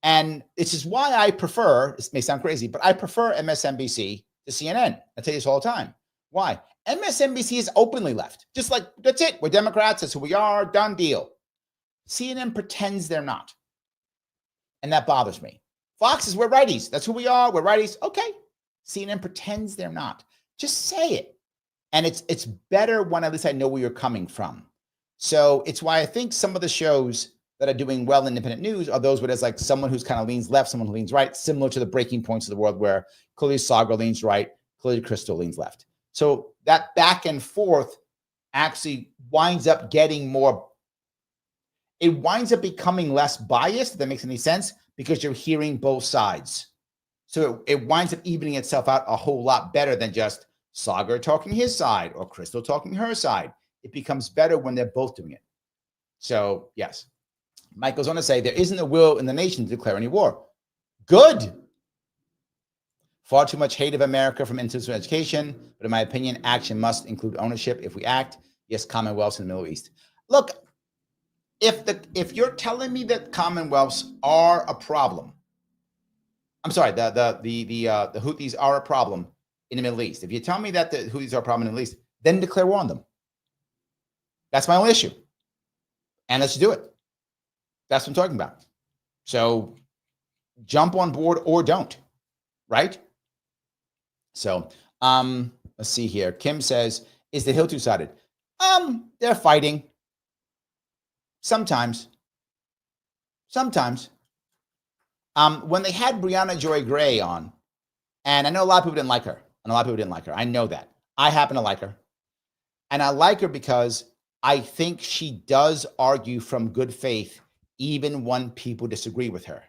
And this is why I prefer, this may sound crazy, but I prefer MSNBC to CNN. I tell you this all the time. Why? MSNBC is openly left. Just like, that's it. We're Democrats. That's who we are. Done deal. CNN pretends they're not. And that bothers me. Fox is, we're righties. That's who we are. We're righties. Okay. CNN pretends they're not. Just say it. And it's better when at least I know where you're coming from. So it's why I think some of the shows that are doing well in independent news are those where there's like someone who's kind of leans left, someone who leans right, similar to the breaking points of the world where clearly Sagar leans right, clearly Crystal leans left. So that back and forth actually winds up getting more, it winds up becoming less biased, if that makes any sense, because you're hearing both sides. So it winds up evening itself out a whole lot better than just Sagar talking his side or Crystal talking her side. It becomes better when they're both doing it. So, yes. Mike goes on to say, there isn't a will in the nation to declare any war. Good. Far too much hate of America from institutional education, but in my opinion, action must include ownership. If we act, yes, commonwealths in the Middle East. Look, if you're telling me that commonwealths are a problem, I'm sorry, the Houthis are a problem in the Middle East. If you tell me that the Houthis are a problem in the Middle East, then declare war on them. That's my only issue. And let's do it. That's what I'm talking about. So jump on board or don't, right? So let's see here. Kim says, is the Hill two-sided? They're fighting. Sometimes. When they had Brianna Joy Gray on, and I know a lot of people didn't like her. I know that. I happen to like her. And I like her because I think she does argue from good faith, even when people disagree with her.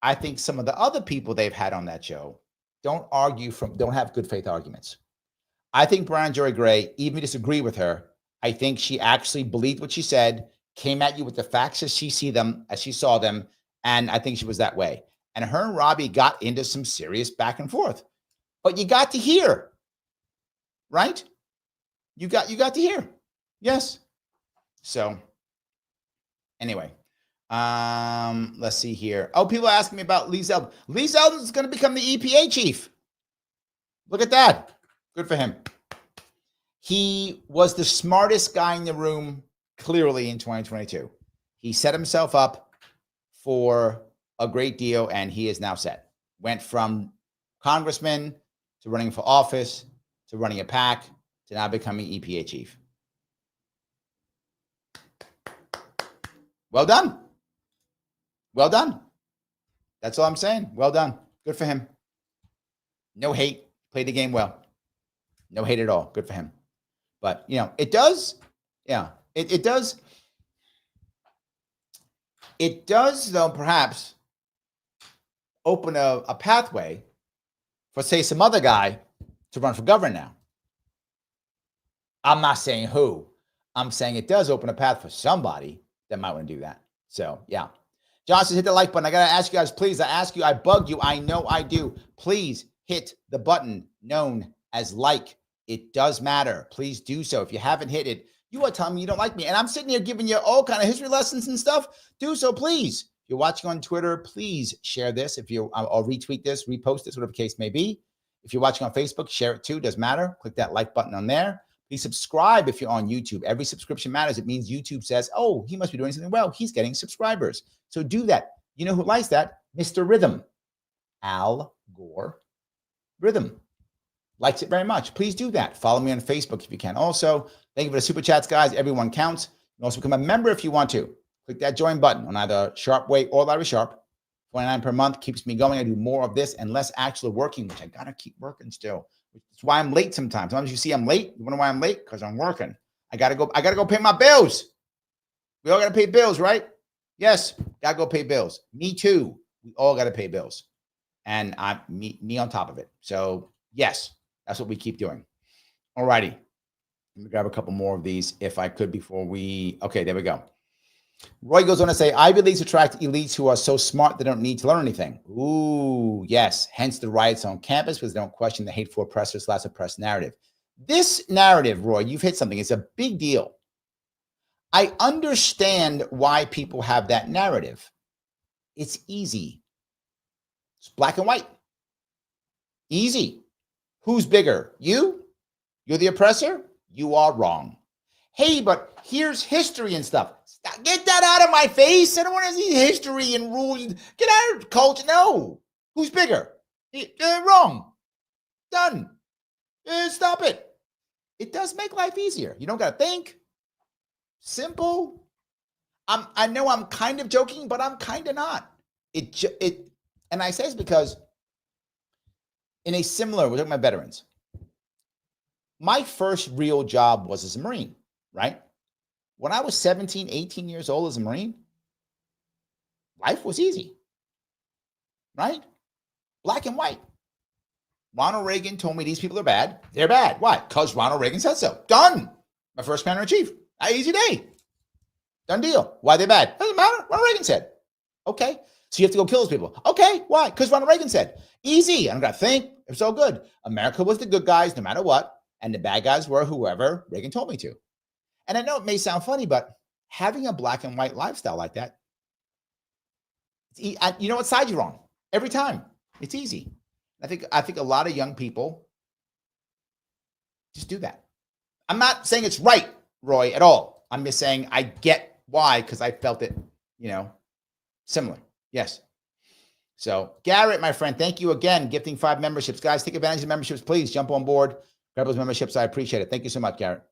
I think some of the other people they've had on that show don't have good faith arguments. I think Brianna Joy Gray, even if you disagree with her, I think she actually believed what she said, came at you with the facts as she saw them, and I think she was that way. And her and Robbie got into some serious back and forth. But you got to hear, right? You got to hear. Yes. So anyway, let's see here. Oh, people are asking me about Lee Zeldin. Lee Zeldin is going to become the EPA chief. Look at that. Good for him. He was the smartest guy in the room, clearly, in 2022. He set himself up for a great deal, and he is now set. Went from congressman to running for office to running a PAC to now becoming EPA chief. Well done. Well done. That's all I'm saying. Well done. Good for him. No hate. Played the game well. No hate at all. Good for him. But, it does. Yeah, it does. It does, though, perhaps open a pathway for, say, some other guy to run for governor now. I'm not saying who. I'm saying it does open a path for somebody that might want to do that. So, yeah. John says, hit the like button. I got to ask you guys, please. I ask you, I bug you. I know I do. Please hit the button known as like. It does matter. Please do so. If you haven't hit it, you are telling me you don't like me. And I'm sitting here giving you all kind of history lessons and stuff. Do so, please. If you're watching on Twitter, please share this. I'll retweet this, repost this, whatever the case may be. If you're watching on Facebook, share it too. Doesn't matter. Click that like button on there. Please subscribe if you're on YouTube. Every subscription matters. It means YouTube says, oh, he must be doing something well. He's getting subscribers. So do that. You know who likes that? Mr. Rhythm. Al Gore Rhythm. Likes it very much. Please do that. Follow me on Facebook if you can. Also, thank you for the super chats, guys. Everyone counts. You can also become a member if you want to. Click that join button on either Sharpe Way or Larry Sharpe. $29 per month keeps me going. I do more of this and less actually working, which I got to keep working still. That's why I'm late sometimes. Sometimes you see I'm late. You wonder why I'm late? Because I'm working. I got to go pay my bills. We all got to pay bills, right? Yes, got to go pay bills. Me too. We all got to pay bills. And me on top of it. So, yes. That's what we keep doing. All righty. Let me grab a couple more of these if I could before we... Okay, there we go. Roy goes on to say, Ivy Leagues attract elites who are so smart they don't need to learn anything. Ooh, yes. Hence the riots on campus because they don't question the hateful oppressor/oppressed narrative. This narrative, Roy, you've hit something. It's a big deal. I understand why people have that narrative. It's easy. It's black and white. Easy. Who's bigger? You? You're the oppressor? You are wrong. Hey, but here's history and stuff. Get that out of my face. I don't want to see history and rules. Get out of culture. No. Who's bigger? Wrong. Done. Stop it. It does make life easier. You don't got to think. Simple. I know I'm kind of joking, but I'm kind of not. And I say this because we're talking about veterans. My first real job was as a Marine, right? When I was 17, 18 years old as a Marine, life was easy. right? Black and white. Ronald Reagan told me these people are bad. They're bad. Why? Because Ronald Reagan said so. Done. My first commander in chief. Easy day. Done deal. Why they bad? Doesn't matter. Ronald Reagan said. Okay. So you have to go kill those people. Okay. Why? Because Ronald Reagan said. Easy. I don't got to think. It's all good. America was the good guys no matter what. And the bad guys were whoever Reagan told me to. And I know it may sound funny, but having a black and white lifestyle like that, you know what side you're on every time. It's easy. I think a lot of young people just do that. I'm not saying it's right, Roy, at all. I'm just saying I get why, because I felt it, similar. Yes. So Garrett, my friend, thank you again. Gifting 5 memberships. Guys, take advantage of memberships. Please jump on board. Grab those memberships. I appreciate it. Thank you so much, Garrett.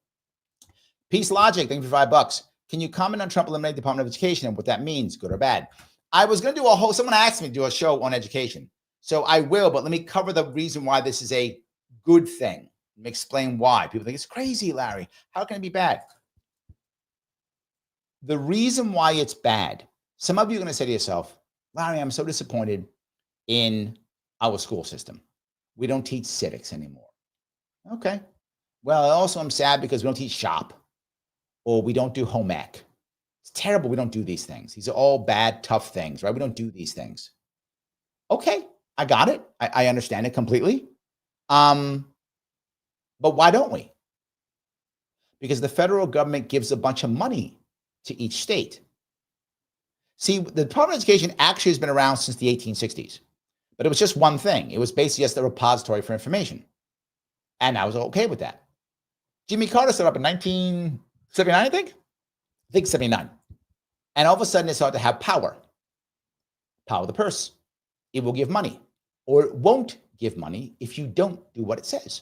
Peace Logic, thank you for $5. Can you comment on Trump eliminating the Department of Education and what that means, good or bad? I was going to do someone asked me to do a show on education. So I will, but let me cover the reason why this is a good thing. Let me explain why. People think it's crazy, Larry. How can it be bad? The reason why it's bad, some of you are going to say to yourself, Larry, I'm so disappointed in our school system. We don't teach civics anymore. Okay. Well, also I'm sad because we don't teach shop or we don't do home ec. It's terrible we don't do these things. These are all bad, tough things, right? We don't do these things. Okay, I got it. I understand it completely. But why don't we? Because the federal government gives a bunch of money to each state. See, the Department of Education actually has been around since the 1860s, but it was just one thing. It was basically just a repository for information. And I was okay with that. Jimmy Carter set up in 1979, I think 79. And all of a sudden it started to have power of the purse. It will give money or it won't give money if you don't do what it says.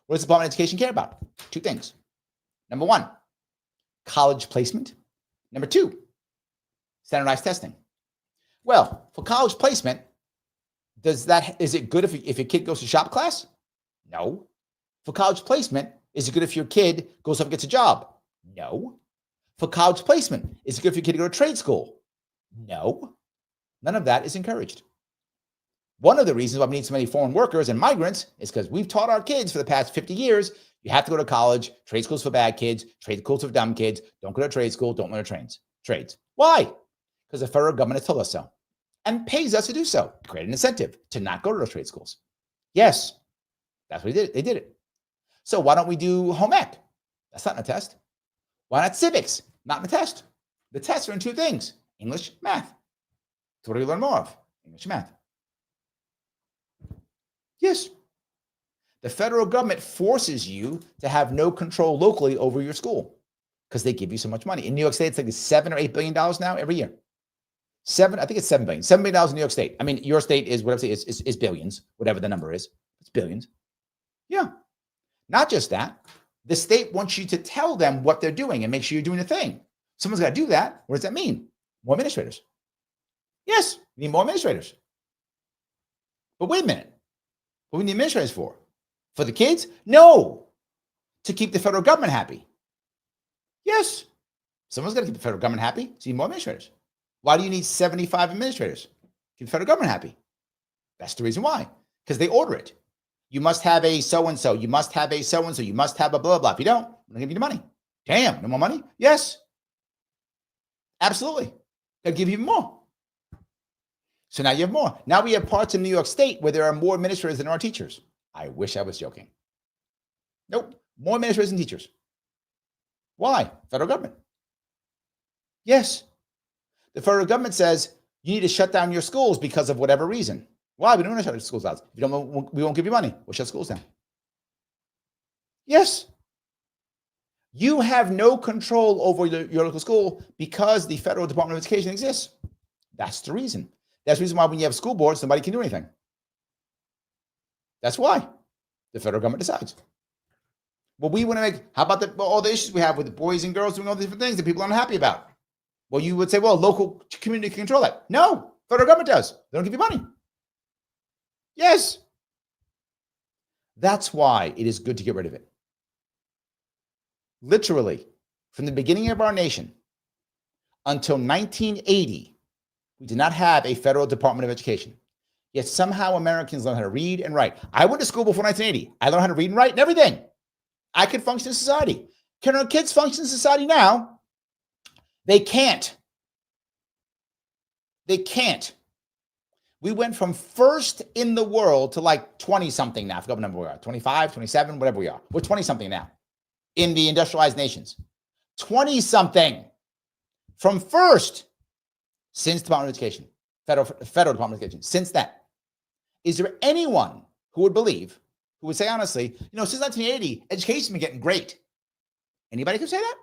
What does the Department of Education care about? 2 things. Number 1, college placement. Number 2, standardized testing. Well, for college placement, is it good if your kid goes to shop class? No. For college placement, is it good if your kid goes up and gets a job? No. For college placement, is it good for your kid to go to trade school? No. None of that is encouraged. One of the reasons why we need so many foreign workers and migrants is because we've taught our kids for the past 50 years, you have to go to college, trade schools for bad kids, trade schools for dumb kids, don't go to trade school, don't learn trades. Why? Because the federal government has told us so and pays us to do so, create an incentive to not go to those trade schools. Yes, that's what they did it. So why don't we do home ec? That's not in a test. Why not civics? Not in a test. The tests are in 2 things, English, math. So what do we learn more of? English, math. Yes. The federal government forces you to have no control locally over your school because they give you so much money. In New York State, it's like $7 or $8 billion now every year. I think it's $7 billion. $7 billion in New York State. I mean, your state is whatever is billions, whatever the number is. It's billions. Yeah. Not just that. The state wants you to tell them what they're doing and make sure you're doing the thing. Someone's got to do that. What does that mean? More administrators. Yes, we need more administrators. But wait a minute. What do we need administrators for? For the kids? No. To keep the federal government happy. Yes. Someone's got to keep the federal government happy. So you need more administrators. Why do you need 75 administrators? Keep the federal government happy. That's the reason why. Because they order it. You must have a so-and-so. You must have a so-and-so. You must have a blah, blah. If you don't, I'm going to give you the money. Damn, no more money? Yes. Absolutely. They'll give you more. So now you have more. Now we have parts of New York State where there are more administrators than there are teachers. I wish I was joking. Nope. More administrators than teachers. Why? Federal government. Yes. The federal government says you need to shut down your schools because of whatever reason. Why? We don't want to shut the schools down. If you don't, we won't give you money. We'll shut schools down. Yes. You have no control over your local school because the Federal Department of Education exists. That's the reason. That's the reason why when you have school boards, nobody can do anything. That's why the federal government decides. Well, we want to make, how about all the issues we have with the boys and girls doing all the different things that people aren't happy about? Well, you would say, well, local community can control that. No, federal government does. They don't give you money. Yes. That's why it is good to get rid of it. Literally, from the beginning of our nation until 1980, we did not have a federal Department of Education. Yet somehow Americans learn how to read and write. I went to school before 1980. I learned how to read and write and everything. I could function in society. Can our kids function in society now? They can't. They can't. We went from first in the world to like 20-something now. I forgot what number we are. 25, 27, whatever we are. We're 20-something now in the industrialized nations. 20-something from first since Department of Education, federal Department of Education, since that. Is there anyone who would believe, who would say honestly, since 1980, education's been getting great? Anybody could say that?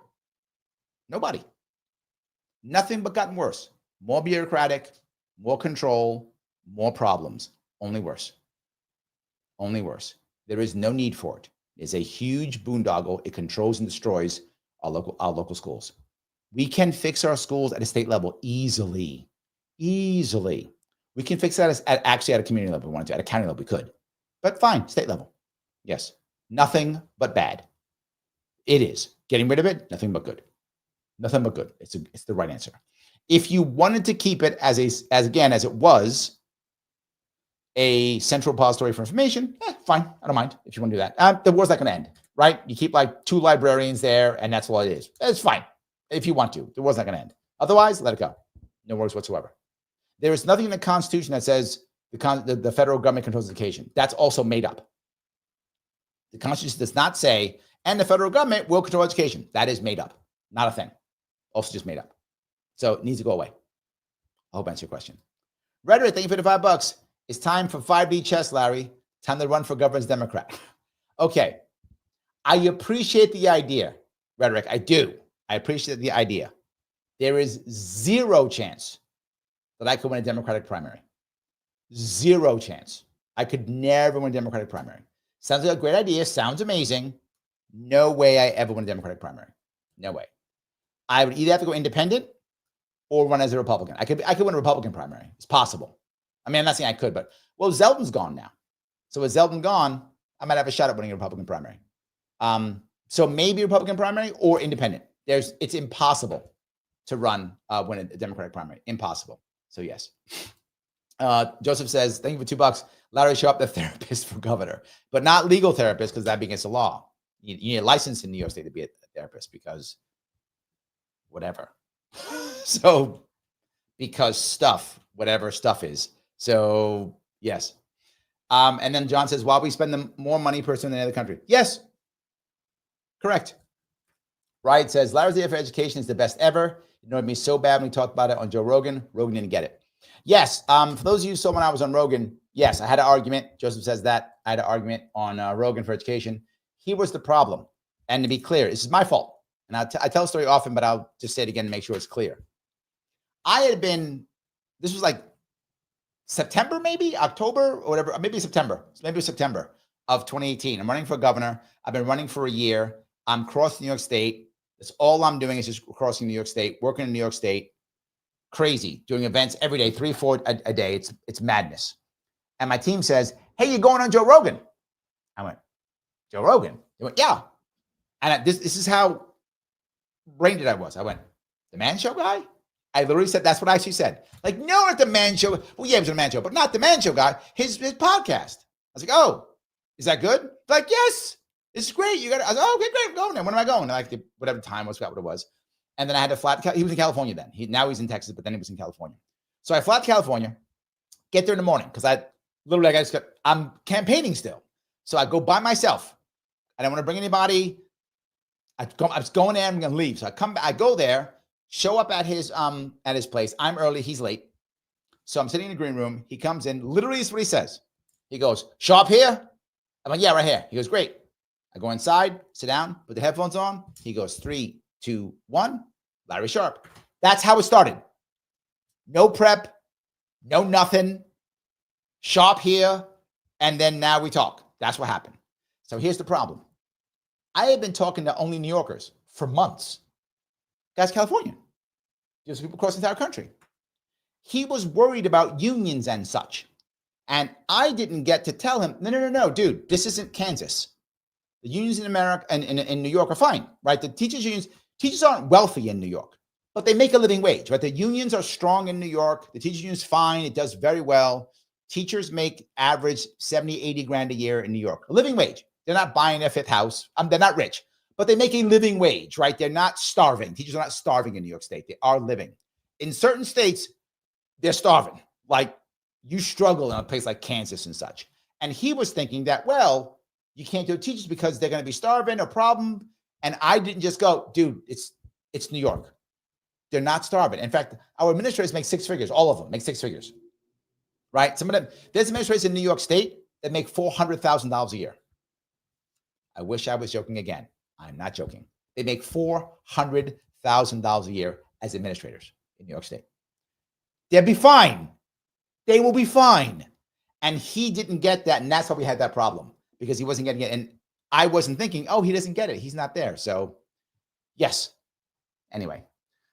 Nobody. Nothing but gotten worse. More bureaucratic, more control, more problems. Only worse. Only worse. There is no need for it. It's a huge boondoggle. It controls and destroys our local schools. We can fix our schools at a state level easily. Easily. We can fix that actually at a community level if we wanted to. At a county level, we could. But fine, state level. Yes. Nothing but bad. It is. Getting rid of it, nothing but good. Nothing but good. It's the right answer. If you wanted to keep it as it was a central repository for information, fine. I don't mind if you want to do that. The war's not going to end, right? You keep like 2 librarians there, and that's all it is. It's fine if you want to. The war's not going to end. Otherwise, let it go. No worries whatsoever. There is nothing in the Constitution that says the federal government controls education. That's also made up. The Constitution does not say, and the federal government will control education. That is made up. Not a thing. Also just made up. So it needs to go away. I hope I answered your question. Rhetoric, thank you for the $5. It's time for 5D chess, Larry. Time to run for governor as Democrat. Okay. I appreciate the idea, Rhetoric. I do. I appreciate the idea. There is 0 chance that I could win a Democratic primary. 0 chance. I could never win a Democratic primary. Sounds like a great idea. Sounds amazing. No way I ever win a Democratic primary. No way. I would either have to go independent or run as a Republican. I could win a Republican primary. It's possible. I mean, I'm not saying I could, but Zeldin's gone now. So with Zeldin gone, I might have a shot at winning a Republican primary. So maybe Republican primary or independent. It's impossible to win a Democratic primary. Impossible. So yes. Joseph says, thank you for $2. Larry, show up the therapist for governor, but not legal therapist because that'd be against the law. You need a license in New York State to be a therapist because whatever. So because whatever stuff is. So yes. And then John says, while we spend more money per person than any other country. Yes. Correct. Wright says, Larry's idea for education is the best ever. It annoyed me so bad when we talked about it on Joe Rogan. Rogan didn't get it. Yes. For those of you who saw when I was on Rogan, yes, I had an argument. Joseph says that. I had an argument on Rogan for education. He was the problem. And to be clear, this is my fault. And I tell the story often, but I'll just say it again to make sure it's clear. This was like September, maybe October or whatever, maybe September. Maybe it was September of 2018. I'm running for governor. I've been running for a year. I'm crossing New York State. That's all I'm doing is just crossing New York State, working in New York State. Crazy, doing events every day, 3, 4 a day. It's madness. And my team says, hey, you're going on Joe Rogan. I went, Joe Rogan? They went, yeah. And this is how brain dead I was. I went, the Man Show guy? I literally said, that's what I actually said. Like, no, not the Man Show. Well, yeah, it was a Man Show, but not the Man Show guy. His podcast. I was like, oh, is that good? They're like, yes, it's great. You got it. I was like, oh, okay, great. I'm going there. When am I going? And like whatever time was, forgot what it was. And then I had to fly. He was in California then. Now he's in Texas, but then he was in California. So I fly to California, get there in the morning because I'm campaigning still. So I go by myself. I don't want to bring anybody. I was going there. I'm going to leave. So I come back. I go there, show up at his place. I'm early. He's late. So I'm sitting in the green room. He comes in. Literally, this is what he says. He goes, Sharpe here? I'm like, yeah, right here. He goes, great. I go inside, sit down, put the headphones on. He goes, 3, 2, 1, Larry Sharpe. That's how it started. No prep, no nothing. Sharpe here, and then now we talk. That's what happened. So here's the problem. I had been talking to only New Yorkers for months. Guys, California. There's people across the entire country. He was worried about unions and such. And I didn't get to tell him, no, dude, this isn't Kansas. The unions in America and in New York are fine, right? The teachers aren't wealthy in New York, but they make a living wage, right? The unions are strong in New York. The teachers union's fine. It does very well. Teachers make average 70, 80 grand a year in New York, a living wage. They're not buying their fifth house. They're not rich, but they make a living wage, right? They're not starving. Teachers are not starving in New York State. They are living. In certain states, they're starving. Like you struggle in a place like Kansas and such. And he was thinking that, well, you can't do teachers because they're going to be starving, a problem. And I didn't just go, dude, it's New York. They're not starving. In fact, our administrators make six figures. All of them make six figures, right? Some of them, there's administrators in New York State that make $400,000 a year. I wish I was joking again. I'm not joking. They make $400,000 a year as administrators in New York State. They'll be fine. They will be fine. And he didn't get that. And that's why we had that problem, because he wasn't getting it. And I wasn't thinking, oh, he doesn't get it. He's not there. So yes. Anyway,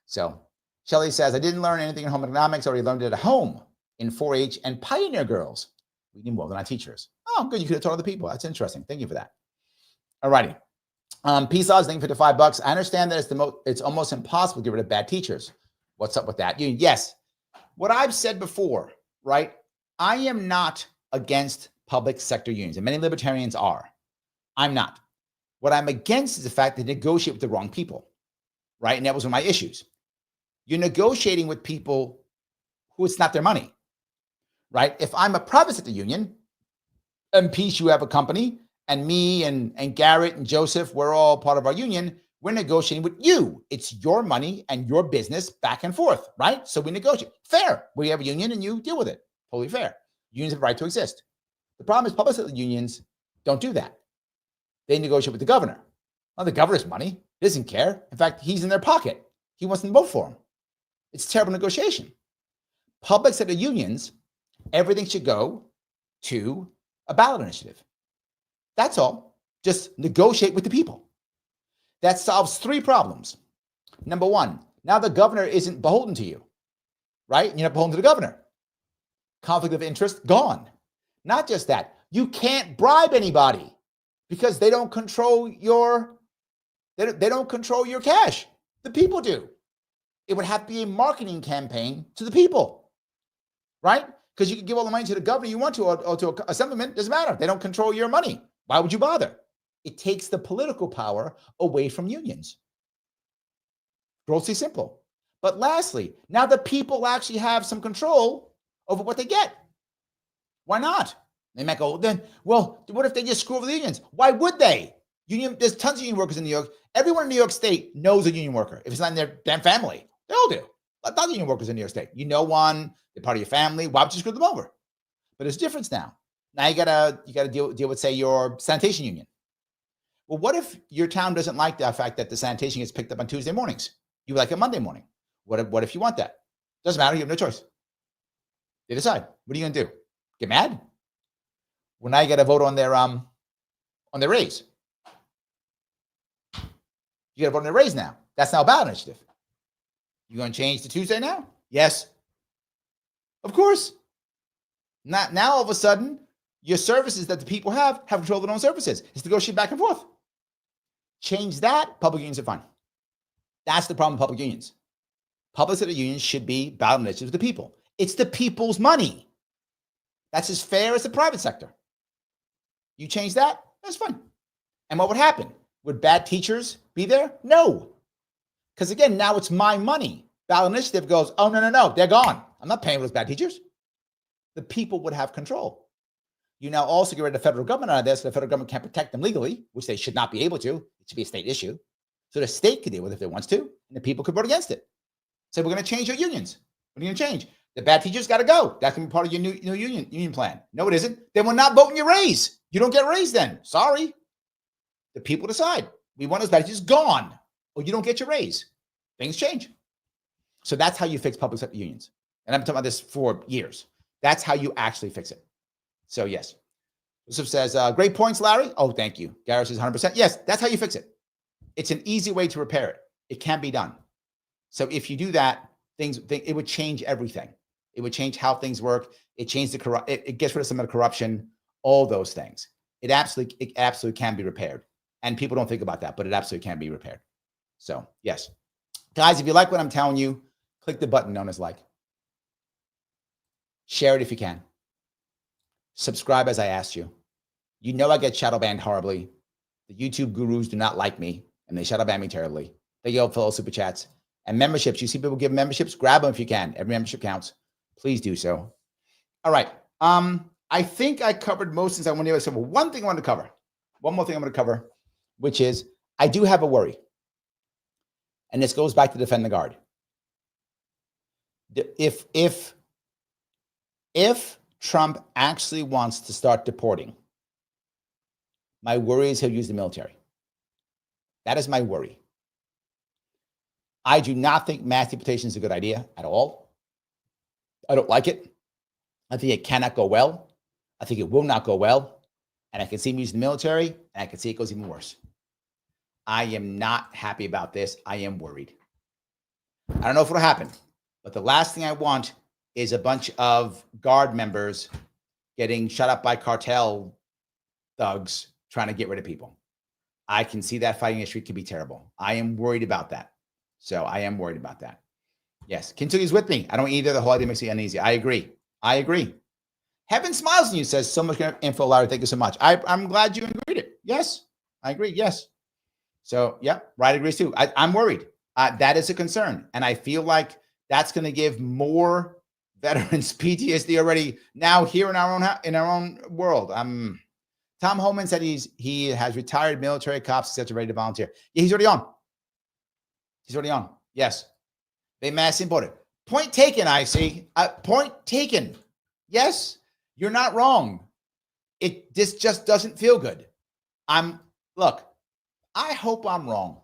so Shelley says, I didn't learn anything in home economics, already learned it at home in 4-H and Pioneer Girls. We need more than our teachers. Oh, good. You could have taught other people. That's interesting. Thank you for that. All righty. Peace laws, thank you for the $5. I understand that it's almost impossible to get rid of bad teachers. What's up with that? Yes. What I've said before, right? I am not against public sector unions, and many libertarians are. I'm not. What I'm against is the fact that they negotiate with the wrong people, right? And that was one of my issues. You're negotiating with people who it's not their money, right? If I'm a private sector union, and Peace, you have a company, and me and Garrett and Joseph, we're all part of our union. We're negotiating with you. It's your money and your business back and forth, right? So we negotiate. Fair. We have a union and you deal with it. Totally fair. Unions have a right to exist. The problem is public sector unions don't do that. They negotiate with the governor. Well, the governor's money. He doesn't care. In fact, he's in their pocket. He wants them to vote for him. It's terrible negotiation. Public sector unions, everything should go to a ballot initiative. That's all. Just negotiate with the people. That solves three problems. Number one, now the governor isn't beholden to you, right? You're not beholden to the governor. Conflict of interest, gone. Not just that, you can't bribe anybody because they don't control your cash. The people do. It would have to be a marketing campaign to the people, right? Because you can give all the money to the governor you want to, or to a assemblyman. Doesn't matter. They don't control your money. Why would you bother? It takes the political power away from unions. Grossly simple. But lastly, now the people actually have some control over what they get. Why not? They might go, then, well, what if they just screw over the unions? Why would they? There's tons of union workers in New York. Everyone in New York State knows a union worker. If it's not in their damn family, they all do. A lot of union workers in New York State. You know one, they're part of your family. Why would you screw them over? But there's a difference now. Now you gotta deal with, say, your sanitation union. Well, what if your town doesn't like the fact that the sanitation gets picked up on Tuesday mornings? You like it Monday morning. What if you want that? Doesn't matter. You have no choice. They decide. What are you gonna do? Get mad? Well, now you got to vote on their raise. You got to vote on their raise now. That's now a ballot initiative. You going to change to Tuesday now? Yes. Of course. Now all of a sudden, your services that the people have control of their own services. It's negotiated back and forth. Change that, public unions are fine. That's the problem with public unions. Public sector unions should be ballot initiatives with the people. It's the people's money. That's as fair as the private sector. You change that, that's fine. And what would happen? Would bad teachers be there? No. Because again, now it's my money. Ballot initiative goes, oh, no, they're gone. I'm not paying for those bad teachers. The people would have control. You now also get rid of the federal government out of this. So the federal government can't protect them legally, which they should not be able to. It should be a state issue. So the state could deal with it if it wants to, and the people could vote against it. So we're going to change your unions. What are you going to change? The bad teachers got to go. That can be part of your new union plan. No, it isn't. Then we're not voting your raise. You don't get raised then. Sorry. The people decide. We want those bad teachers gone, or you don't get your raise. Things change. So that's how you fix public sector unions. And I've been talking about this for years. That's how you actually fix it. So yes. Joseph says, great points, Larry. Oh, thank you. Garrett says 100%. Yes, that's how you fix it. It's an easy way to repair it. It can be done. So if you do that, it would change everything. It would change how things work. It gets rid of some of the corruption, all those things. It absolutely can be repaired. And people don't think about that, but it absolutely can be repaired. So yes. Guys, if you like what I'm telling you, click the button known as like. Share it if you can. Subscribe as I asked you. You know I get shadow banned horribly. The YouTube gurus do not like me, and they shadow ban me terribly. Thank you all for all super chats. And memberships. You see people give memberships? Grab them if you can. Every membership counts. Please do so. All right. I think I covered most things I want to do. So one thing I want to cover. One more thing I'm going to cover, which is I do have a worry. And this goes back to defend the guard. If Trump actually wants to start deporting, my worry is he'll use the military. That is my worry. I do not think mass deportation is a good idea at all. I don't like it. I think it cannot go well. I think it will not go well. And I can see him using the military, and I can see it goes even worse. I am not happy about this. I am worried. I don't know if it'll happen, but the last thing I want is a bunch of guard members getting shut up by cartel thugs trying to get rid of people. I can see that fighting in the street can be terrible. I am worried about that. So I am worried about that. Yes, Kinsugi's with me. I don't either. The whole idea makes me uneasy. I agree. I agree. Heaven smiles on you, says so much info, Larry. Thank you so much. I'm glad you agreed it. Yes, I agree. Yes. So, yeah, Right agrees too. I'm worried. That is a concern. And I feel like that's going to give more veterans PTSD already now here in our own world. Tom Holman said he has retired military cops, etc., ready to volunteer. Yeah, he's already on. He's already on. Yes. They mass imported. Point taken, I see. Point taken. Yes, you're not wrong. This just doesn't feel good. Look, I hope I'm wrong.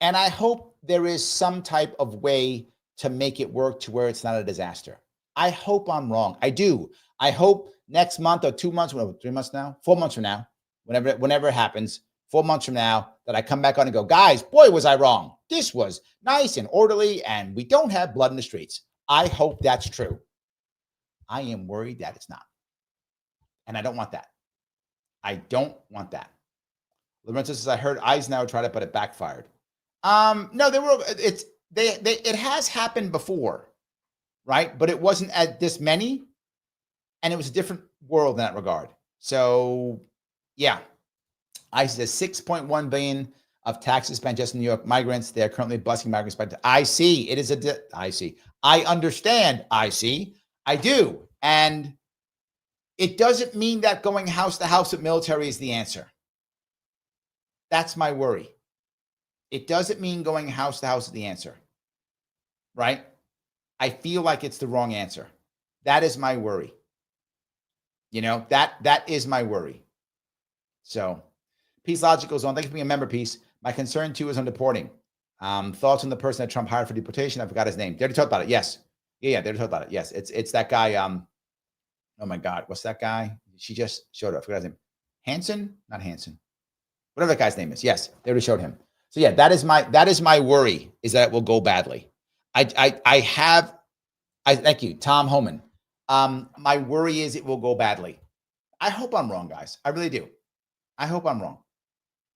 And I hope there is some type of way to make it work to where it's not a disaster. I hope I'm wrong. I do. I hope next month or 2 months, 3 months now, 4 months from now, whenever it happens, 4 months from now, that I come back on and go, guys, boy, was I wrong. This was nice and orderly, and we don't have blood in the streets. I hope that's true. I am worried that it's not. And I don't want that. I don't want that. Lorenzo says, I heard Eisenhower tried it, but it backfired. No, it has happened before, right? But it wasn't at this many, and it was a different world in that regard. So, yeah. I said 6.1 billion of taxes spent just in New York migrants. They're currently busing migrants. I see. It is I see. I understand. I see. I do. And it doesn't mean that going house to house with military is the answer. That's my worry. It doesn't mean going house to house is the answer, right? I feel like it's the wrong answer. That is my worry. You know, that is my worry. So, Peace Logic goes on. Thank you for being a member, Peace. My concern, too, is on deporting. Thoughts on the person that Trump hired for deportation? I forgot his name. They already talked about it. Yes. Yeah, they already talked about it. Yes, it's that guy. Oh, my God. What's that guy? She just showed up. I forgot his name. Hansen? Not Hansen. Whatever that guy's name is. Yes, they already showed him. So, yeah, that is my worry, is that it will go badly. Thank you, Tom Homan. My worry is it will go badly. I hope I'm wrong, guys. I really do. I hope I'm wrong.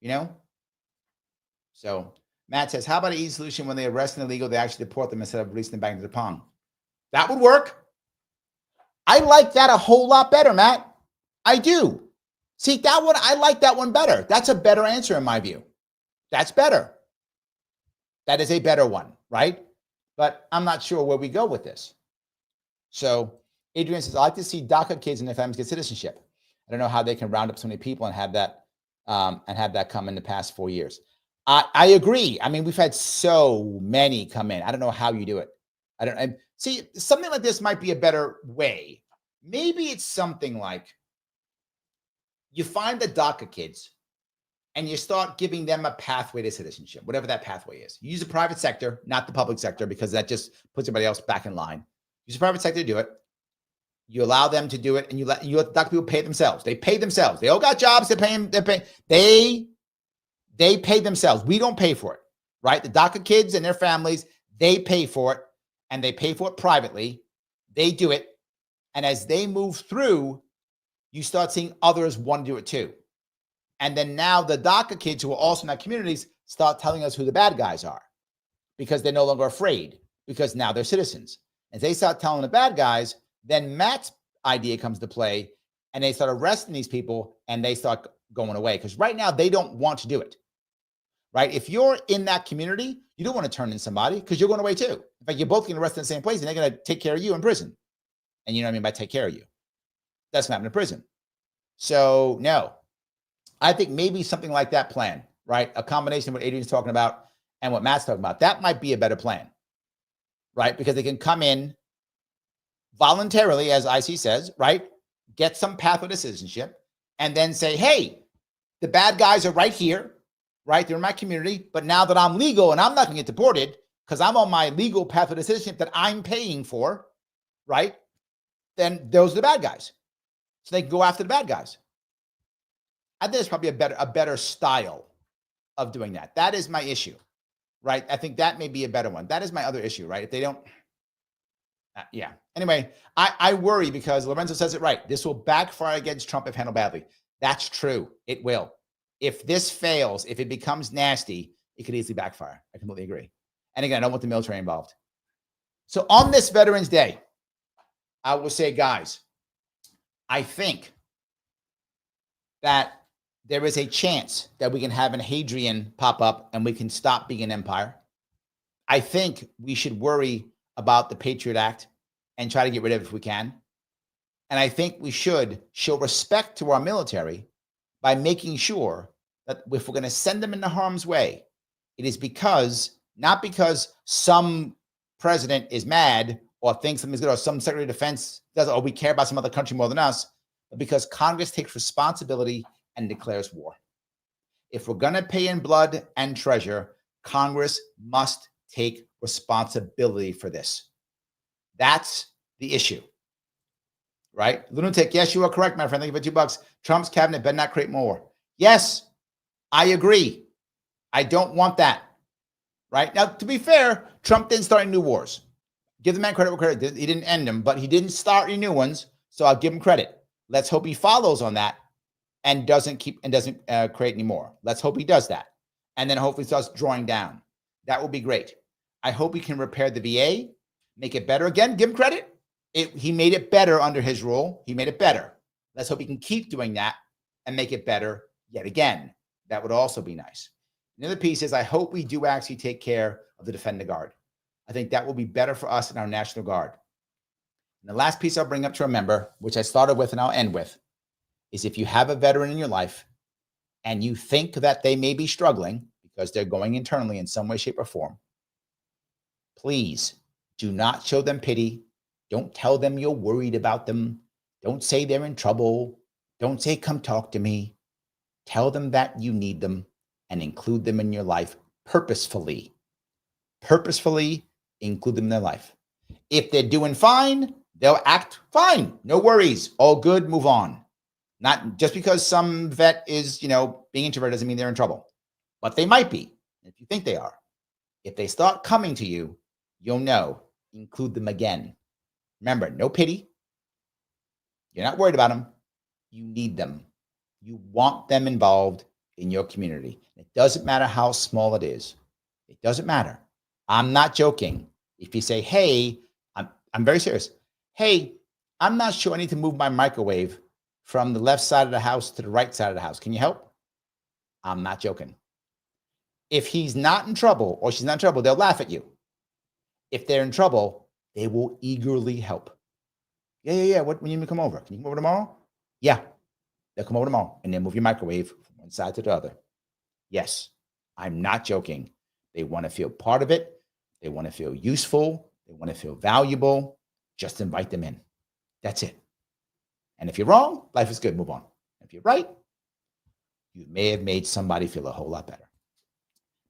You know? So Matt says, how about an easy solution when they arrest an illegal, they actually deport them instead of releasing them back into the pond? That would work. I like that a whole lot better, Matt. I do. See, that one, I like that one better. That's a better answer in my view. That's better. That is a better one, right? But I'm not sure where we go with this. So Adrian says, I like to see DACA kids and their families get citizenship. I don't know how they can round up so many people and have that come in the past 4 years. I agree. I mean, we've had so many come in. I don't know how you do it. See, something like this might be a better way. Maybe it's something like you find the DACA kids and you start giving them a pathway to citizenship, whatever that pathway is. You use the private sector, not the public sector, because that just puts everybody else back in line. Use the private sector to do it. You allow them to do it, and you let the DACA people pay themselves. They pay themselves. They all got jobs. They pay themselves. We don't pay for it, right? The DACA kids and their families, they pay for it, and they pay for it privately. They do it, and as they move through, you start seeing others want to do it too. And then now the DACA kids who are also in our communities start telling us who the bad guys are, because they're no longer afraid, because now they're citizens. As they start telling the bad guys, then Matt's idea comes to play. and they start arresting these people and they start going away. Because right now they don't want to do it. Right? If you're in that community, you don't want to turn in somebody because you're going away too. In fact, you're both getting arrested in the same place and they're going to take care of you in prison. And you know what I mean by take care of you. That's not in prison. So no, I think maybe something like that plan, right? A combination of what Adrian's talking about and what Matt's talking about. That might be a better plan, right? Because they can come in voluntarily, as IC says, right? Get some pathway to citizenship and then say, hey, the bad guys are right here, right? They're in my community. But now that I'm legal and I'm not going to get deported because I'm on my legal pathway to citizenship that I'm paying for, right? Then those are the bad guys. So they can go after the bad guys. I think it's probably a better style of doing that. That is my issue, right? I think that may be a better one. That is my other issue, right? If they don't, yeah. Anyway, I worry because Lorenzo says it right. This will backfire against Trump if handled badly. That's true. It will. If this fails, if it becomes nasty, it could easily backfire. I completely agree. And again, I don't want the military involved. So on this Veterans Day, I will say, guys, I think that there is a chance that we can have an Hadrian pop up and we can stop being an empire. I think we should worry about the Patriot Act and try to get rid of it if we can. And I think we should show respect to our military by making sure that if we're going to send them into harm's way, it is not because some president is mad or thinks something's good or some Secretary of Defense does, or we care about some other country more than us, but because Congress takes responsibility and declares war. If we're going to pay in blood and treasure, Congress must take responsibility for this. That's the issue, right? Lunatic, yes, you are correct, my friend. Thank you for $2. Trump's cabinet better not create more. Yes, I agree. I don't want that, right? Now, to be fair, Trump didn't start any new wars. Give the man credit where credit. He didn't end them, but he didn't start any new ones, so I'll give him credit. Let's hope he follows on that and doesn't create any more. Let's hope he does that. And then hopefully starts drawing down. That would be great. I hope he can repair the VA, make it better. Again, give him credit. He made it better under his rule. He made it better. Let's hope he can keep doing that and make it better yet again. That would also be nice. Another piece is I hope we do actually take care of the Defender Guard. I think that will be better for us in our National Guard. And the last piece I'll bring up to remember, which I started with and I'll end with, is if you have a veteran in your life and you think that they may be struggling because they're going internally in some way, shape, or form, please do not show them pity. Don't tell them you're worried about them. Don't say they're in trouble. Don't say, come talk to me. Tell them that you need them and include them in your life purposefully. Purposefully include them in their life. If they're doing fine, they'll act fine. No worries. All good. Move on. Not just because some vet is, being introverted doesn't mean they're in trouble, but they might be. If you think they are, if they start coming to you, you'll know. Include them again. Remember, no pity. You're not worried about them. You need them. You want them involved in your community. It doesn't matter how small it is. It doesn't matter. I'm not joking. If you say, hey, I'm very serious. Hey, I'm not sure I need to move my microwave from the left side of the house to the right side of the house. Can you help? I'm not joking. If he's not in trouble or she's not in trouble, they'll laugh at you. If they're in trouble, they will eagerly help. Yeah. When you need me to come over? Can you come over tomorrow? Yeah. They'll come over tomorrow and then move your microwave from one side to the other. Yes, I'm not joking. They want to feel part of it. They want to feel useful. They want to feel valuable. Just invite them in. That's it. And if you're wrong, life is good. Move on. If you're right, you may have made somebody feel a whole lot better.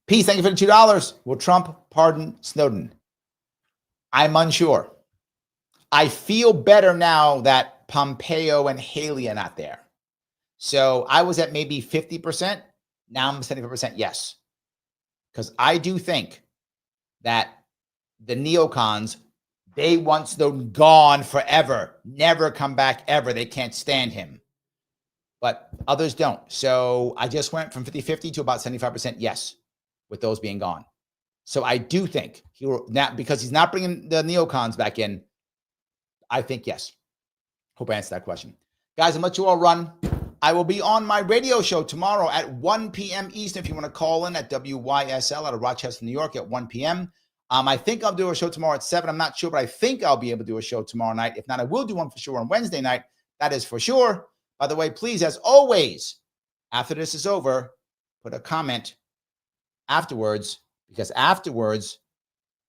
Peace. Thank you for the $2. Will Trump pardon Snowden? I'm unsure. I feel better now that Pompeo and Haley are not there. So I was at maybe 50%. Now I'm 75% yes. Because I do think that the neocons, they want Snowden gone forever, never come back ever. They can't stand him. But others don't. So I just went from 50-50 to about 75% yes, with those being gone. So I do think he will, not because he's not bringing the neocons back in. I think yes. Hope I answered that question. Guys, I'm let you all run. I will be on my radio show tomorrow at 1 p.m. Eastern if you want to call in at WYSL out of Rochester, New York at 1 p.m. I think I'll do a show tomorrow at 7. I'm not sure, but I think I'll be able to do a show tomorrow night. If not, I will do one for sure on Wednesday night. That is for sure. By the way, please, as always, after this is over, put a comment afterwards, because afterwards,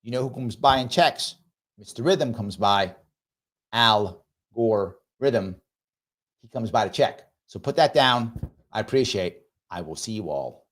you know who comes by and checks? Mr. Rhythm comes by. Al Gore Rhythm. He comes by to check. So put that down. I appreciate. I will see you all